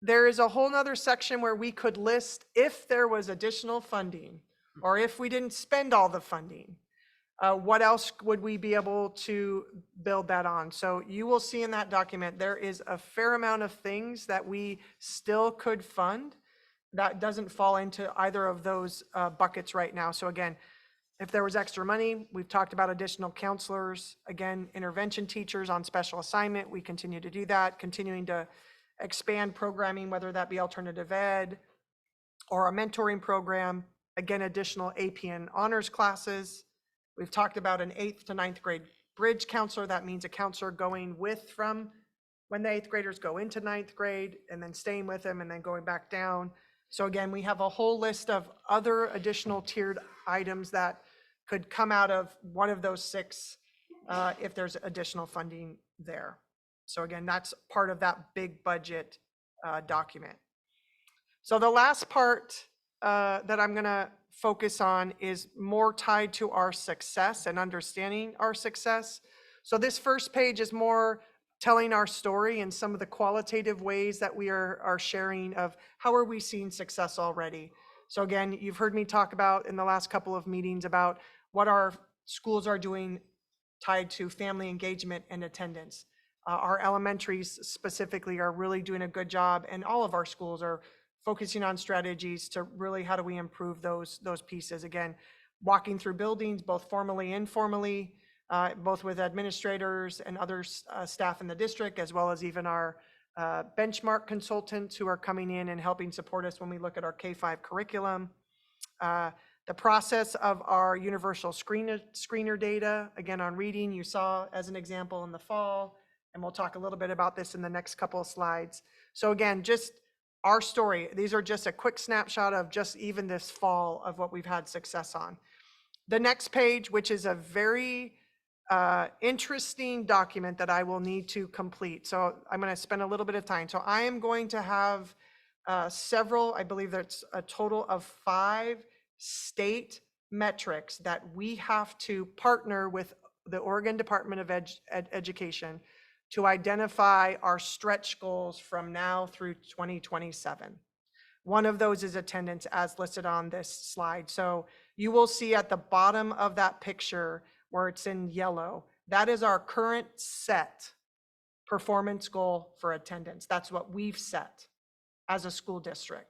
There is a whole nother section where we could list if there was additional funding or if we didn't spend all the funding, what else would we be able to build that on? So you will see in that document, there is a fair amount of things that we still could fund that doesn't fall into either of those buckets right now. So again, if there was extra money, we've talked about additional counselors, again, intervention teachers on special assignment. We continue to do that, continuing to expand programming, whether that be alternative ed or a mentoring program, again, additional AP and honors classes. We've talked about an 8th to 9th grade bridge counselor. That means a counselor going with from when the 8th graders go into 9th grade and then staying with them and then going back down. So again, we have a whole list of other additional tiered items that could come out of one of those 6 if there's additional funding there. So again, that's part of that big budget document. So the last part that I'm gonna focus on is more tied to our success and understanding our success. So this first page is more telling our story and some of the qualitative ways that we are sharing of how are we seeing success already. So again, you've heard me talk about in the last couple of meetings about what our schools are doing tied to family engagement and attendance. Our elementaries specifically are really doing a good job, and all of our schools are focusing on strategies to really how do we improve those pieces. Again, walking through buildings, both formally and informally, both with administrators and other staff in the district, as well as even our benchmark consultants who are coming in and helping support us when we look at our K-5 curriculum. The process of our universal screener data, again on reading, you saw as an example in the fall, and we'll talk a little bit about this in the next couple of slides. So again, just our story. These are just a quick snapshot of just even this fall of what we've had success on. The next page, which is a very interesting document that I will need to complete. So I'm going to spend a little bit of time. So I am going to have several, I believe that's a total of 5 state metrics that we have to partner with the Oregon Department of Education to identify our stretch goals from now through 2027. One of those is attendance as listed on this slide. So you will see at the bottom of that picture where it's in yellow, that is our current set performance goal for attendance. That's what we've set as a school district.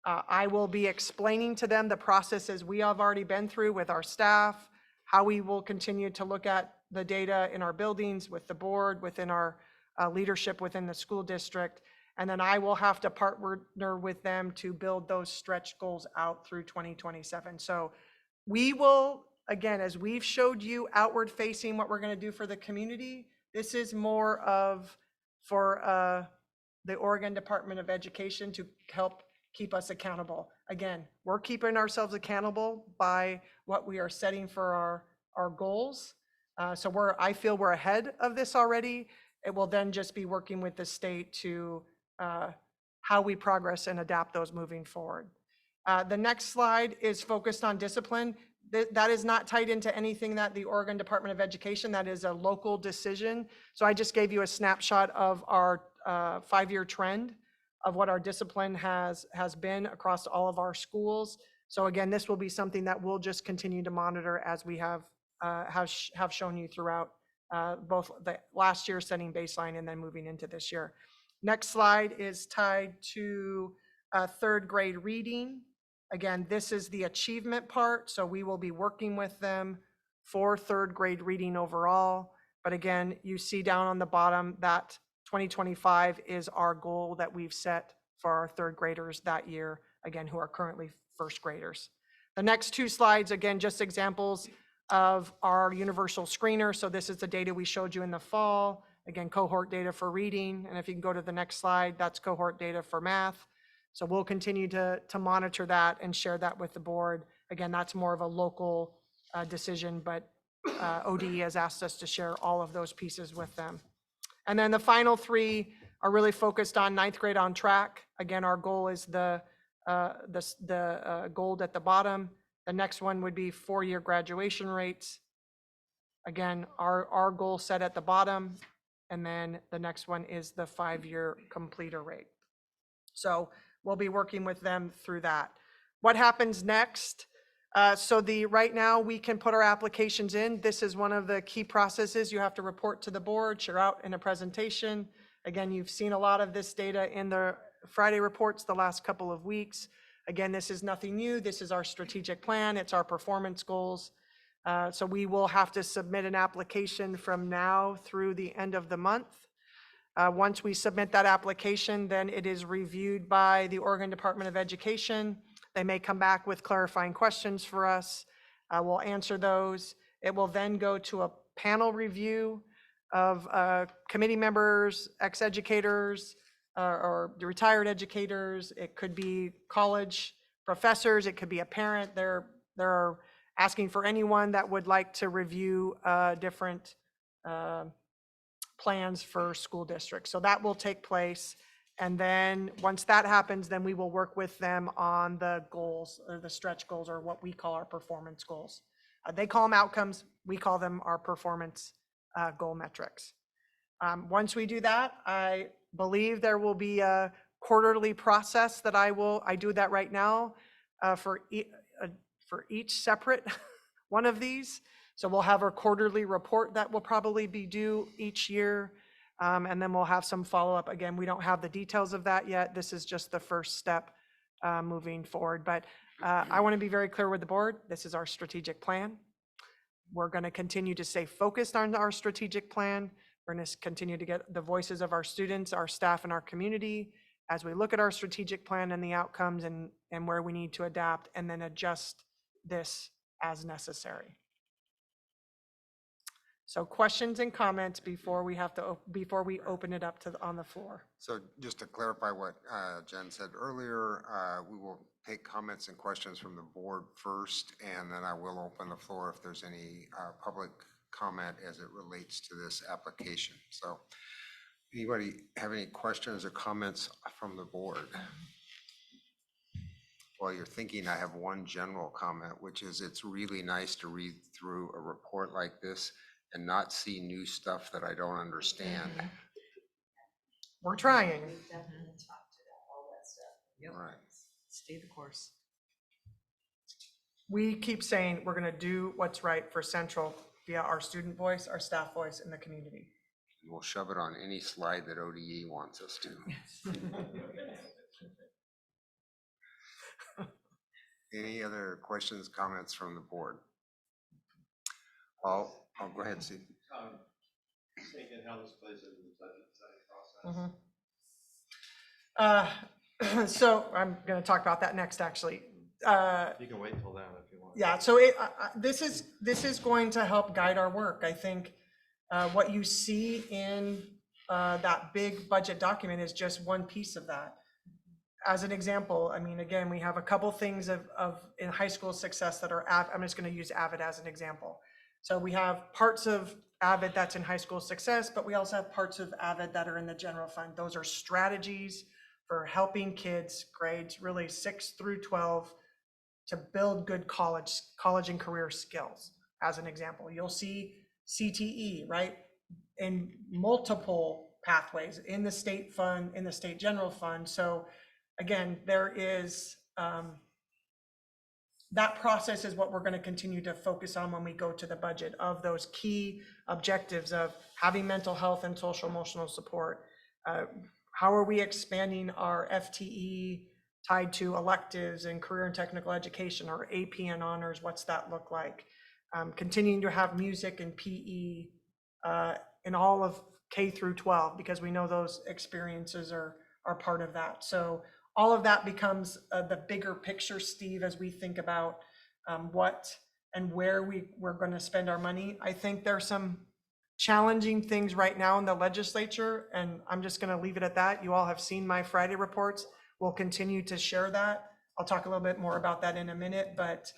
I will be explaining to them the processes we have already been through with our staff, how we will continue to look at the data in our buildings, with the board, within our leadership within the school district. And then I will have to partner with them to build those stretch goals out through 2027. So we will, again, as we've showed you outward facing what we're going to do for the community, this is more of for the Oregon Department of Education to help keep us accountable. Again, we're keeping ourselves accountable by what we are setting for our goals. So I feel we're ahead of this already. It will then just be working with the state to how we progress and adapt those moving forward. The next slide is focused on discipline. That is not tied into anything that the Oregon Department of Education, that is a local decision. So I just gave you a snapshot of our 5-year trend of what our discipline has been across all of our schools. So again, this will be something that we'll just continue to monitor as we have shown you throughout both the last year setting baseline and then moving into this year. Next slide is tied to 3rd grade reading. Again, this is the achievement part. So we will be working with them for 3rd grade reading overall. But again, you see down on the bottom that 2025 is our goal that we've set for our 3rd graders that year, again, who are currently 1st graders. The next 2 slides, again, just examples of our universal screener. So this is the data we showed you in the fall. Again, cohort data for reading. And if you can go to the next slide, that's cohort data for math. So we'll continue to monitor that and share that with the board. Again, that's more of a local decision, but ODE has asked us to share all of those pieces with them. And then the final 3 are really focused on 9th grade on track. Again, our goal is the gold at the bottom. The next one would be 4-year graduation rates. Again, our goal set at the bottom. And then the next one is the 5-year completer rate. So we'll be working with them through that. What happens next? So right now we can put our applications in. This is one of the key processes. You have to report to the board, share out in a presentation. Again, you've seen a lot of this data in the Friday reports the last couple of weeks. Again, this is nothing new. This is our strategic plan. It's our performance goals. So we will have to submit an application from now through the end of the month. Once we submit that application, then it is reviewed by the Oregon Department of Education. They may come back with clarifying questions for us. We'll answer those. It will then go to a panel review of committee members, ex-educators, or the retired educators. It could be college professors. It could be a parent. They're asking for anyone that would like to review different plans for school districts. So that will take place. And then once that happens, then we will work with them on the goals or the stretch goals, or what we call our performance goals. They call them outcomes. We call them our performance goal metrics. Once we do that, I believe there will be a quarterly process that I do that right now for each separate one of these. So we'll have our quarterly report that will probably be due each year. And then we'll have some follow-up. Again, we don't have the details of that yet. This is just the first step moving forward. But I want to be very clear with the board. This is our strategic plan. We're going to continue to stay focused on our strategic plan. We're going to continue to get the voices of our students, our staff, and our community as we look at our strategic plan and the outcomes and where we need to adapt and then adjust this as necessary. So questions and comments before we open it up on the floor. So just to clarify what Jen said earlier, we will take comments and questions from the board first, and then I will open the floor if there's any public comment as it relates to this application. So anybody have any questions or comments from the board? While you're thinking, I have one general comment, which is it's really nice to read through a report like this and not see new stuff that I don't understand. We're trying. We've definitely talked about all that stuff. Yep. Right. Stay the course. We keep saying we're going to do what's right for Central via our student voice, our staff voice, and the community. We'll shove it on any slide that ODE wants us to. Any other questions, comments from the board? I'll go ahead, Steve. Thinking how this plays into the budget setting process. So I'm going to talk about that next, actually. You can wait till then if you want. Yeah, so this is going to help guide our work. I think what you see in that big budget document is just one piece of that. As an example, I mean, again, we have a couple things in high school success that are, I'm just going to use AVID as an example. So we have parts of AVID that's in high school success, but we also have parts of AVID that are in the general fund. Those are strategies for helping kids grades really 6 through 12 to build good college and career skills. As an example, you'll see CTE, right? In multiple pathways in the state fund, in the state general fund. So again, there is, that process is what we're going to continue to focus on when we go to the budget, of those key objectives of having mental health and social emotional support. How are we expanding our FTE tied to electives and career and technical education, or AP and honors? What's that look like? Continuing to have music and PE in all of K through 12, because we know those experiences are part of that. So all of that becomes the bigger picture, Steve, as we think about what and where we're going to spend our money. I think there's some challenging things right now in the legislature, and I'm just going to leave it at that. You all have seen my Friday reports. We'll continue to share that. I'll talk a little bit more about that in a minute, but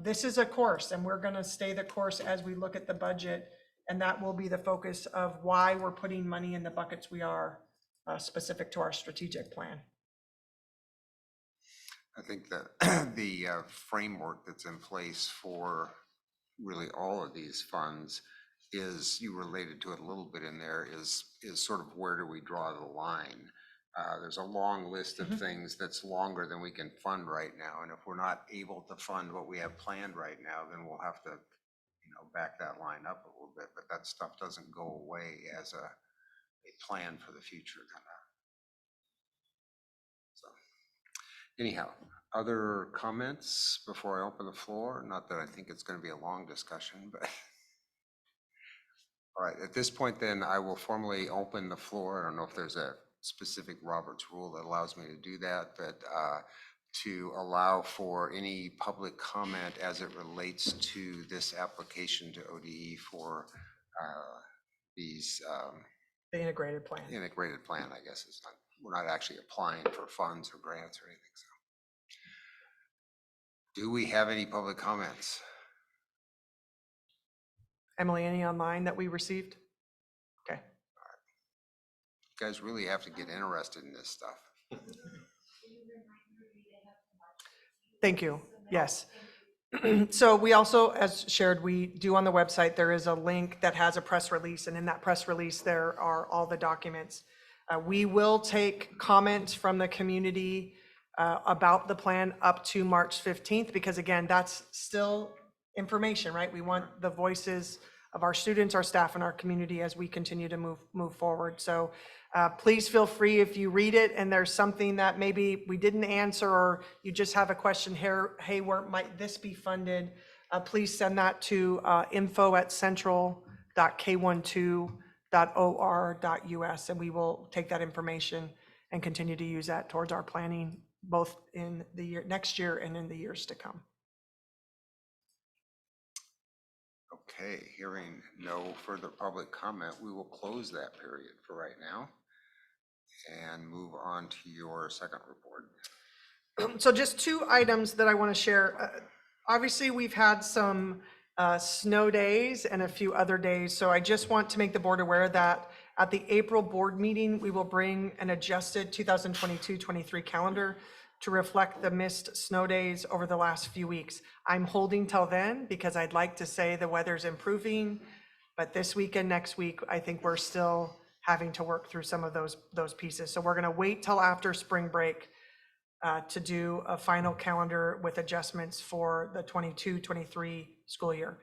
this is a course, and we're going to stay the course as we look at the budget, and that will be the focus of why we're putting money in the buckets we are, specific to our strategic plan. I think that the framework that's in place for really all of these funds is, you related to it a little bit in there, is sort of where do we draw the line? There's a long list of things that's longer than we can fund right now. And if we're not able to fund what we have planned right now, then we'll have to, back that line up a little bit. But that stuff doesn't go away as a plan for the future. So anyhow, other comments before I open the floor? Not that I think it's going to be a long discussion, but. All right, at this point then, I will formally open the floor. I don't know if there's a specific Roberts rule that allows me to do that, but to allow for any public comment as it relates to this application to ODE for these The integrated plan. integrated plan, I guess is not, we're not actually applying for funds or grants or anything. So, do we have any public comments? Emily, any online that we received? Okay. You guys really have to get interested in this stuff. Thank you. Yes. So we also, as shared, we do on the website, there is a link that has a press release, and in that press release, there are all the documents. We will take comments from the community about the plan up to March 15th, because again, that's still information, right? We want the voices of our students, our staff, and our community as we continue to move forward. So please feel free, if you read it and there's something that maybe we didn't answer, or you just have a question here, hey, where might this be funded? Please send that to info@central.k12.or.us, and we will take that information and continue to use that towards our planning, both in the year, next year and in the years to come. Okay, hearing no further public comment, we will close that period for right now and move on to your second report. So just two items that I want to share. Obviously, we've had some snow days and a few other days, so I just want to make the board aware that at the April board meeting, we will bring an adjusted 2022-23 calendar to reflect the missed snow days over the last few weeks. I'm holding till then because I'd like to say the weather's improving, but this week and next week, I think we're still having to work through some of those pieces. So we're going to wait till after spring break to do a final calendar with adjustments for the 22-23 school year.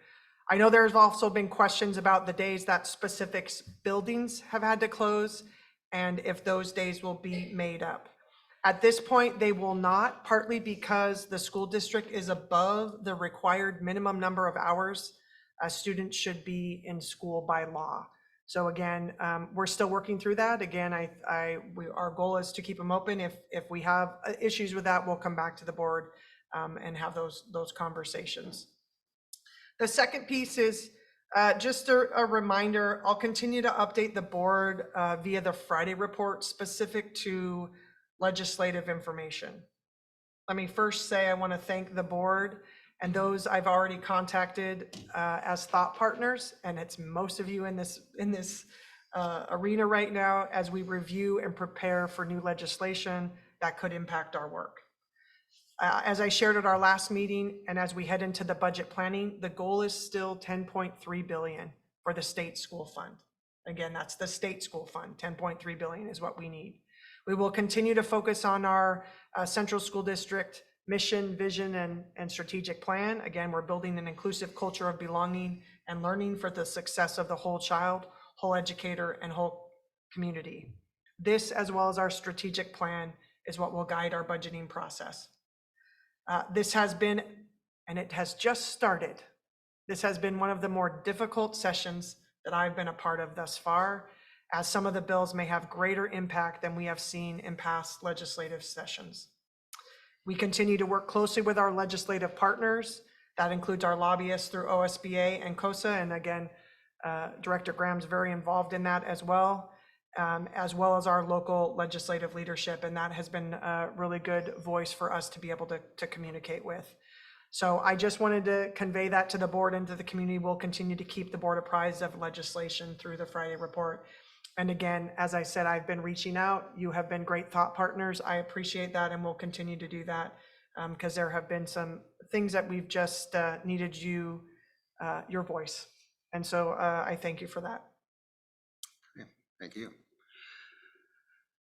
I know there's also been questions about the days that specific buildings have had to close and if those days will be made up. At this point, they will not, partly because the school district is above the required minimum number of hours a student should be in school by law. So again, we're still working through that. Again, our goal is to keep them open. If we have issues with that, we'll come back to the board and have those conversations. The second piece is just a reminder. I'll continue to update the board via the Friday report specific to legislative information. Let me first say I want to thank the board and those I've already contacted as thought partners, and it's most of you in this arena right now as we review and prepare for new legislation that could impact our work. As I shared at our last meeting, and as we head into the budget planning, the goal is still 10.3 billion for the state school fund. Again, that's the state school fund. 10.3 billion is what we need. We will continue to focus on our Central School District mission, vision, and strategic plan. Again, we're building an inclusive culture of belonging and learning for the success of the whole child, whole educator, and whole community. This, as well as our strategic plan, is what will guide our budgeting process. This has been, and it has just started, this has been one of the more difficult sessions that I've been a part of thus far, as some of the bills may have greater impact than we have seen in past legislative sessions. We continue to work closely with our legislative partners. That includes our lobbyists through OSBA and COSA, and again, Director Graham's very involved in that as well as our local legislative leadership, and that has been a really good voice for us to be able to communicate with. So I just wanted to convey that to the board and to the community. We'll continue to keep the board apprised of legislation through the Friday report. And again, as I said, I've been reaching out. You have been great thought partners. I appreciate that, and we'll continue to do that because there have been some things that we've just needed your voice. And so I thank you for that. Okay, thank you.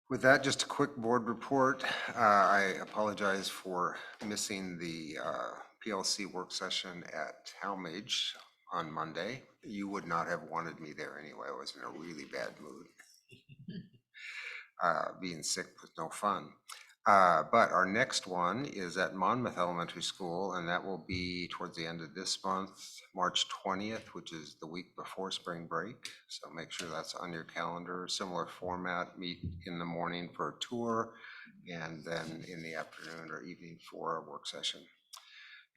With that, just a quick board report. I apologize for missing the PLC work session at Talmadge on Monday. You would not have wanted me there anyway. I was in a really bad mood. Being sick was no fun. But our next one is at Monmouth Elementary School, and that will be towards the end of this month, March 20th, which is the week before spring break. So make sure that's on your calendar. Similar format, meet in the morning for a tour, and then in the afternoon or evening for a work session.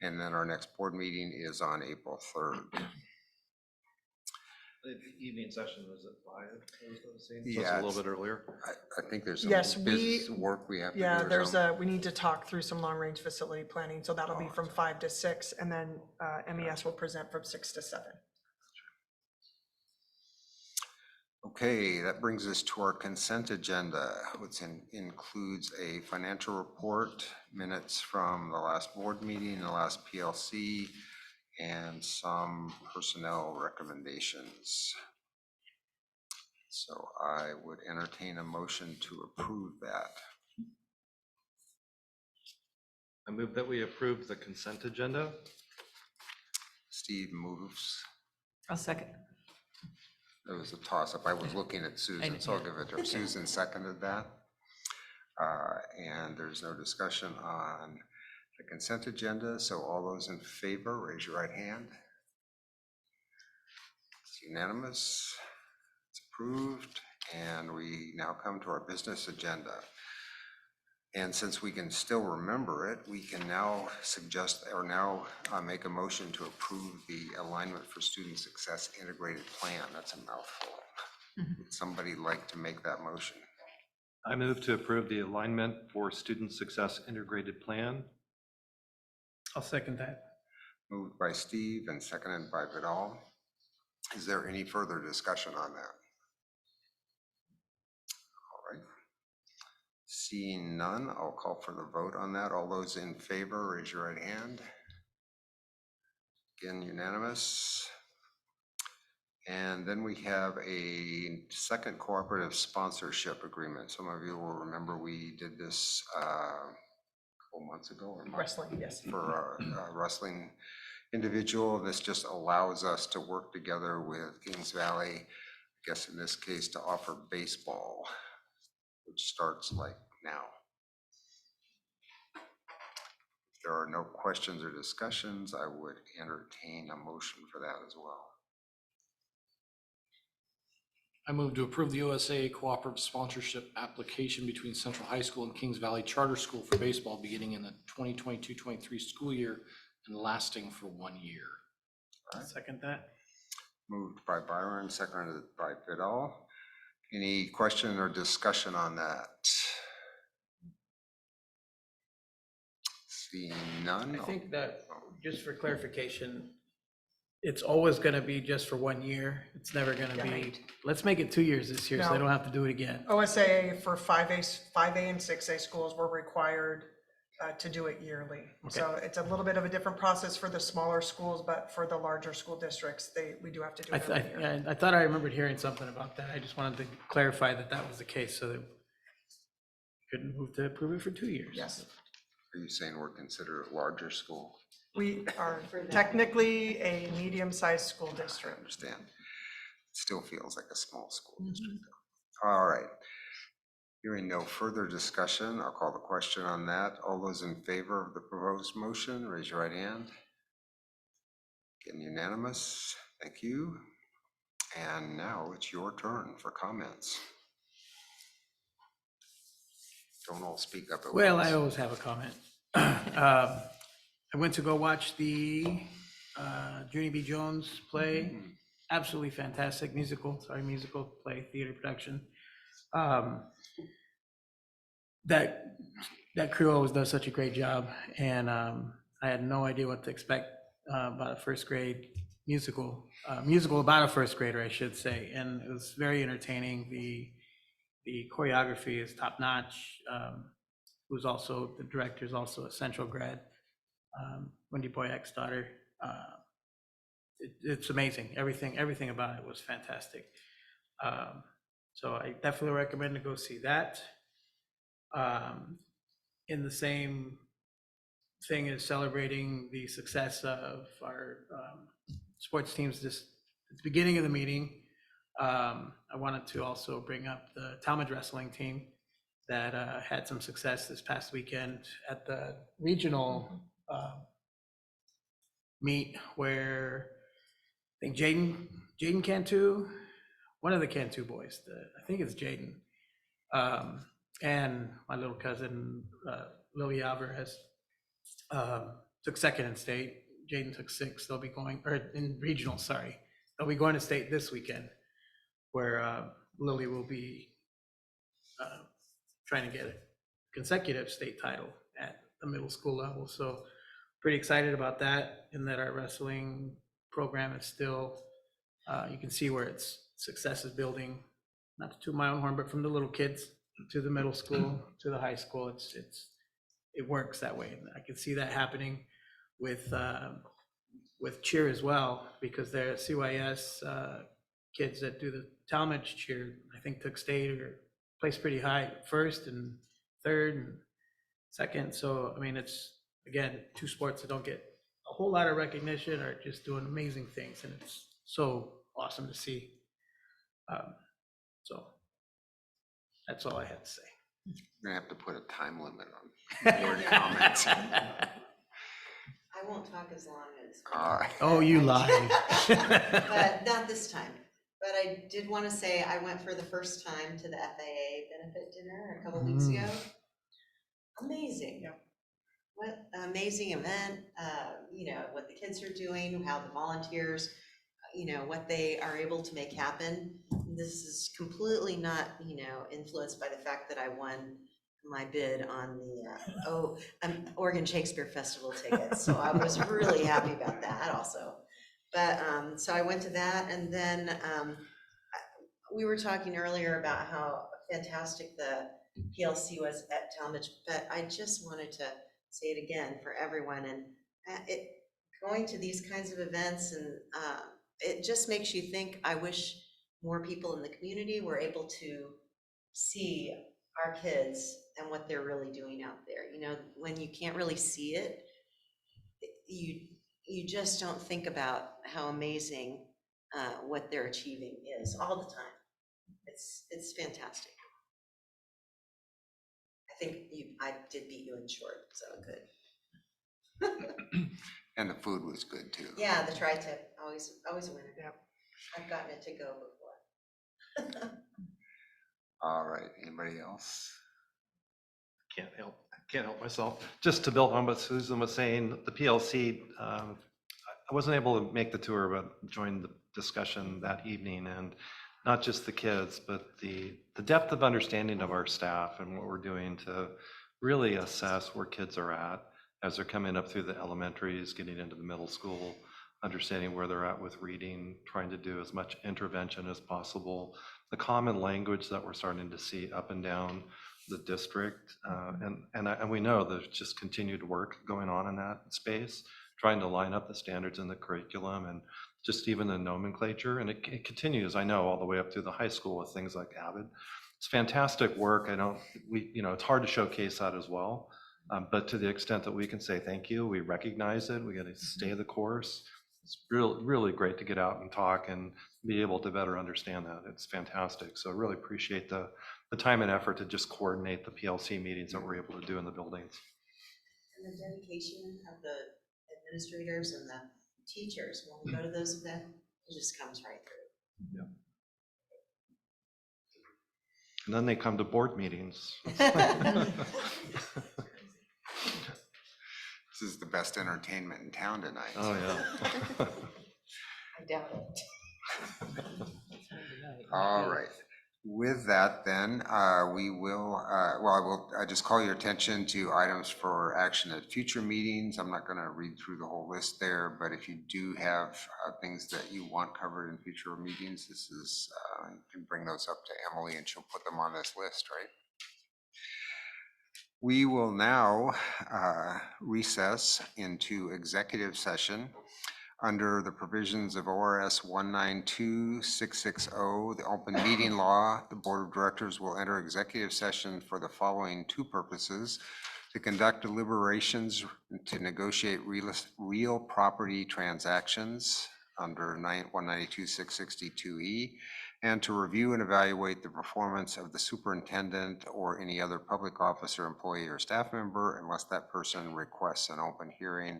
And then our next board meeting is on April 3rd. The evening session was at 5. So it's Yeah, a little bit earlier. I think there's Yes, some business work we have to do. Yeah, or something. we need to talk through some long-range facility planning, so that'll be from 5 to 6, and then MES will present from 6 to 7. Okay, that brings us to our consent agenda, which includes a financial report, minutes from the last board meeting, the last PLC, and some personnel recommendations. So I would entertain a motion to approve that. I move that we approve the consent agenda. Steve moves. I'll second. It was a toss-up. I was looking at Susan, so I'll give it to her. Susan seconded that. And there's no discussion on the consent agenda, so all those in favor, raise your right hand. It's unanimous. It's approved. And we now come to our business agenda. And since we can still remember it, we can now suggest or now make a motion to approve the Alignment for Student Success Integrated Plan. That's a mouthful. Would somebody like to make that motion? I move to approve the Alignment for Student Success Integrated Plan. I'll second that. Moved by Steve and seconded by Vidal. Is there any further discussion on that? All right. Seeing none, I'll call for the vote on that. All those in favor, raise your right hand. Again, unanimous. And then we have a second cooperative sponsorship agreement. Some of you will remember we did this a couple months ago or months Wrestling, yes. for a wrestling individual. This just allows us to work together with Kings Valley, I guess in this case, to offer baseball, which starts like now. If there are no questions or discussions, I would entertain a motion for that as well. I move to approve the OSA cooperative sponsorship application between Central High School and Kings Valley Charter School for baseball beginning in the 2022-23 school year and lasting for 1 year. I'll second that. Moved by Byron, seconded by Vidal. Any question or discussion on that? Seeing none. I think that, just for clarification, it's always gonna be just for 1 year. It's never gonna be, Right. let's make it 2 years this year so they No. don't have to do it again. OSA for 5A and 6A schools were required to do it yearly. So it's a little bit of a different process for the smaller schools, but for the larger school districts, we do have to do it every year. I thought I remembered hearing something about that. I just wanted to clarify that that was the case so that we couldn't move to approve it for 2 years. Are Yes, you saying we're considered a larger school? we are technically a medium-sized school I district. understand. It still feels like a small school district. All right. Hearing no further discussion, I'll call the question on that. All those in favor of the proposed motion, raise your right hand. Getting unanimous. Thank you. And now it's your turn for comments. Don't all speak up at once. Well, I always have a comment. I went to go watch the Junie B. Jones play. Absolutely fantastic musical play, theater production. That crew always does such a great job, and I had no idea what to expect about a first grade musical about a first grader, I should say, and it was very entertaining. The choreography is top notch. Who's also the director is also a Central grad, Wendy Boyack's daughter. It's amazing. Everything about it was fantastic. So I definitely recommend to go see that. In the same thing as celebrating the success of our sports teams this at the beginning of the meeting, I wanted to also bring up the Talmadge wrestling team that had some success this past weekend at the regional meet where I think Jaden Cantu, one of the Cantu boys, I think it's Jaden, and my little cousin Lily Alvarez took second in state. Jaden took sixth. They'll be going, or in regional, sorry. They'll be going to state this weekend, where Lily will be trying to get a consecutive state title at the middle school level. So pretty excited about that, and that our wrestling program is still, you can see where its success is building not to toot my own horn, but from the little kids to the middle school, to the high school, it works that way. And I can see that happening with cheer as well, because their CYS kids that do the Talmadge cheer, I think took state or placed pretty high, first and third and second. So, I mean, it's, again, two sports that don't get a whole lot of recognition are just doing amazing things, and it's so awesome to see. So that's all I had to say. We're gonna have to put a time limit on board comments. I won't talk as long as. Oh, you lie. But not this time. But I did want to say, I went for the first time to the FAA benefit dinner a couple weeks ago. Amazing. Yep. What an amazing event, you know, what the kids are doing, how the volunteers, you know, what they are able to make happen. This is completely not, you know, influenced by the fact that I won my bid on the Oregon Shakespeare Festival tickets. So I was really happy about that also. But so I went to that, and then we were talking earlier about how fantastic the PLC was at Talmadge, but I just wanted to say it again for everyone. And it going to these kinds of events, and it just makes you think, I wish more people in the community were able to see our kids and what they're really doing out there. You know, when you can't really see it, you just don't think about how amazing what they're achieving is all the time. It's fantastic. I think I did beat you in short, so good. And the food was good too. Yeah, the tri-tip, always a winner. Yep. I've gotten it to go before. All right, anybody else? Can't help myself. Just to build on what Susan was saying, the PLC, I wasn't able to make the tour, but joined the discussion that evening, and not just the kids, but the depth of understanding of our staff and what we're doing to really assess where kids are at as they're coming up through the elementaries, getting into the middle school, understanding where they're at with reading, trying to do as much intervention as possible, the common language that we're starting to see up and down the district. And we know there's just continued work going on in that space, trying to line up the standards in the curriculum and just even the nomenclature. And it continues, I know, all the way up through the high school with things like AVID. It's fantastic work. It's hard to showcase that as well. But to the extent that we can say thank you, we recognize it, we got to stay the course. It's really great to get out and talk and be able to better understand that. It's fantastic. So I really appreciate the time and effort to just coordinate the PLC meetings that we're able to do in the buildings. And the dedication of the administrators and the teachers, when we go to those events, it just comes right through. Yeah. And then they come to board meetings. This is the best entertainment in town tonight. Oh, yeah. I doubt it. All right. With that, then, we will, I just call your attention to items for action at future meetings. I'm not going to read through the whole list there, but if you do have things that you want covered in future meetings, this is, you can bring those up to Emily and she'll put them on this list, right? We will now recess into executive session under the provisions of ORS 192660, the open meeting law. The Board of Directors will enter executive session for the following two purposes: to conduct deliberations to negotiate real property transactions under 192-662E, and to review and evaluate the performance of the superintendent or any other public officer, employee, or staff member, unless that person requests an open hearing,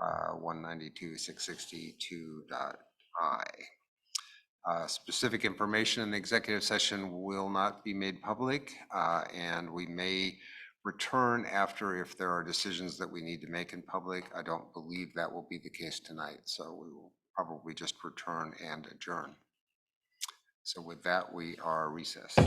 192-662.I. Specific information in the executive session will not be made public, and we may return after if there are decisions that we need to make in public. I don't believe that will be the case tonight, so we will probably just return and adjourn. So with that, we are recessed.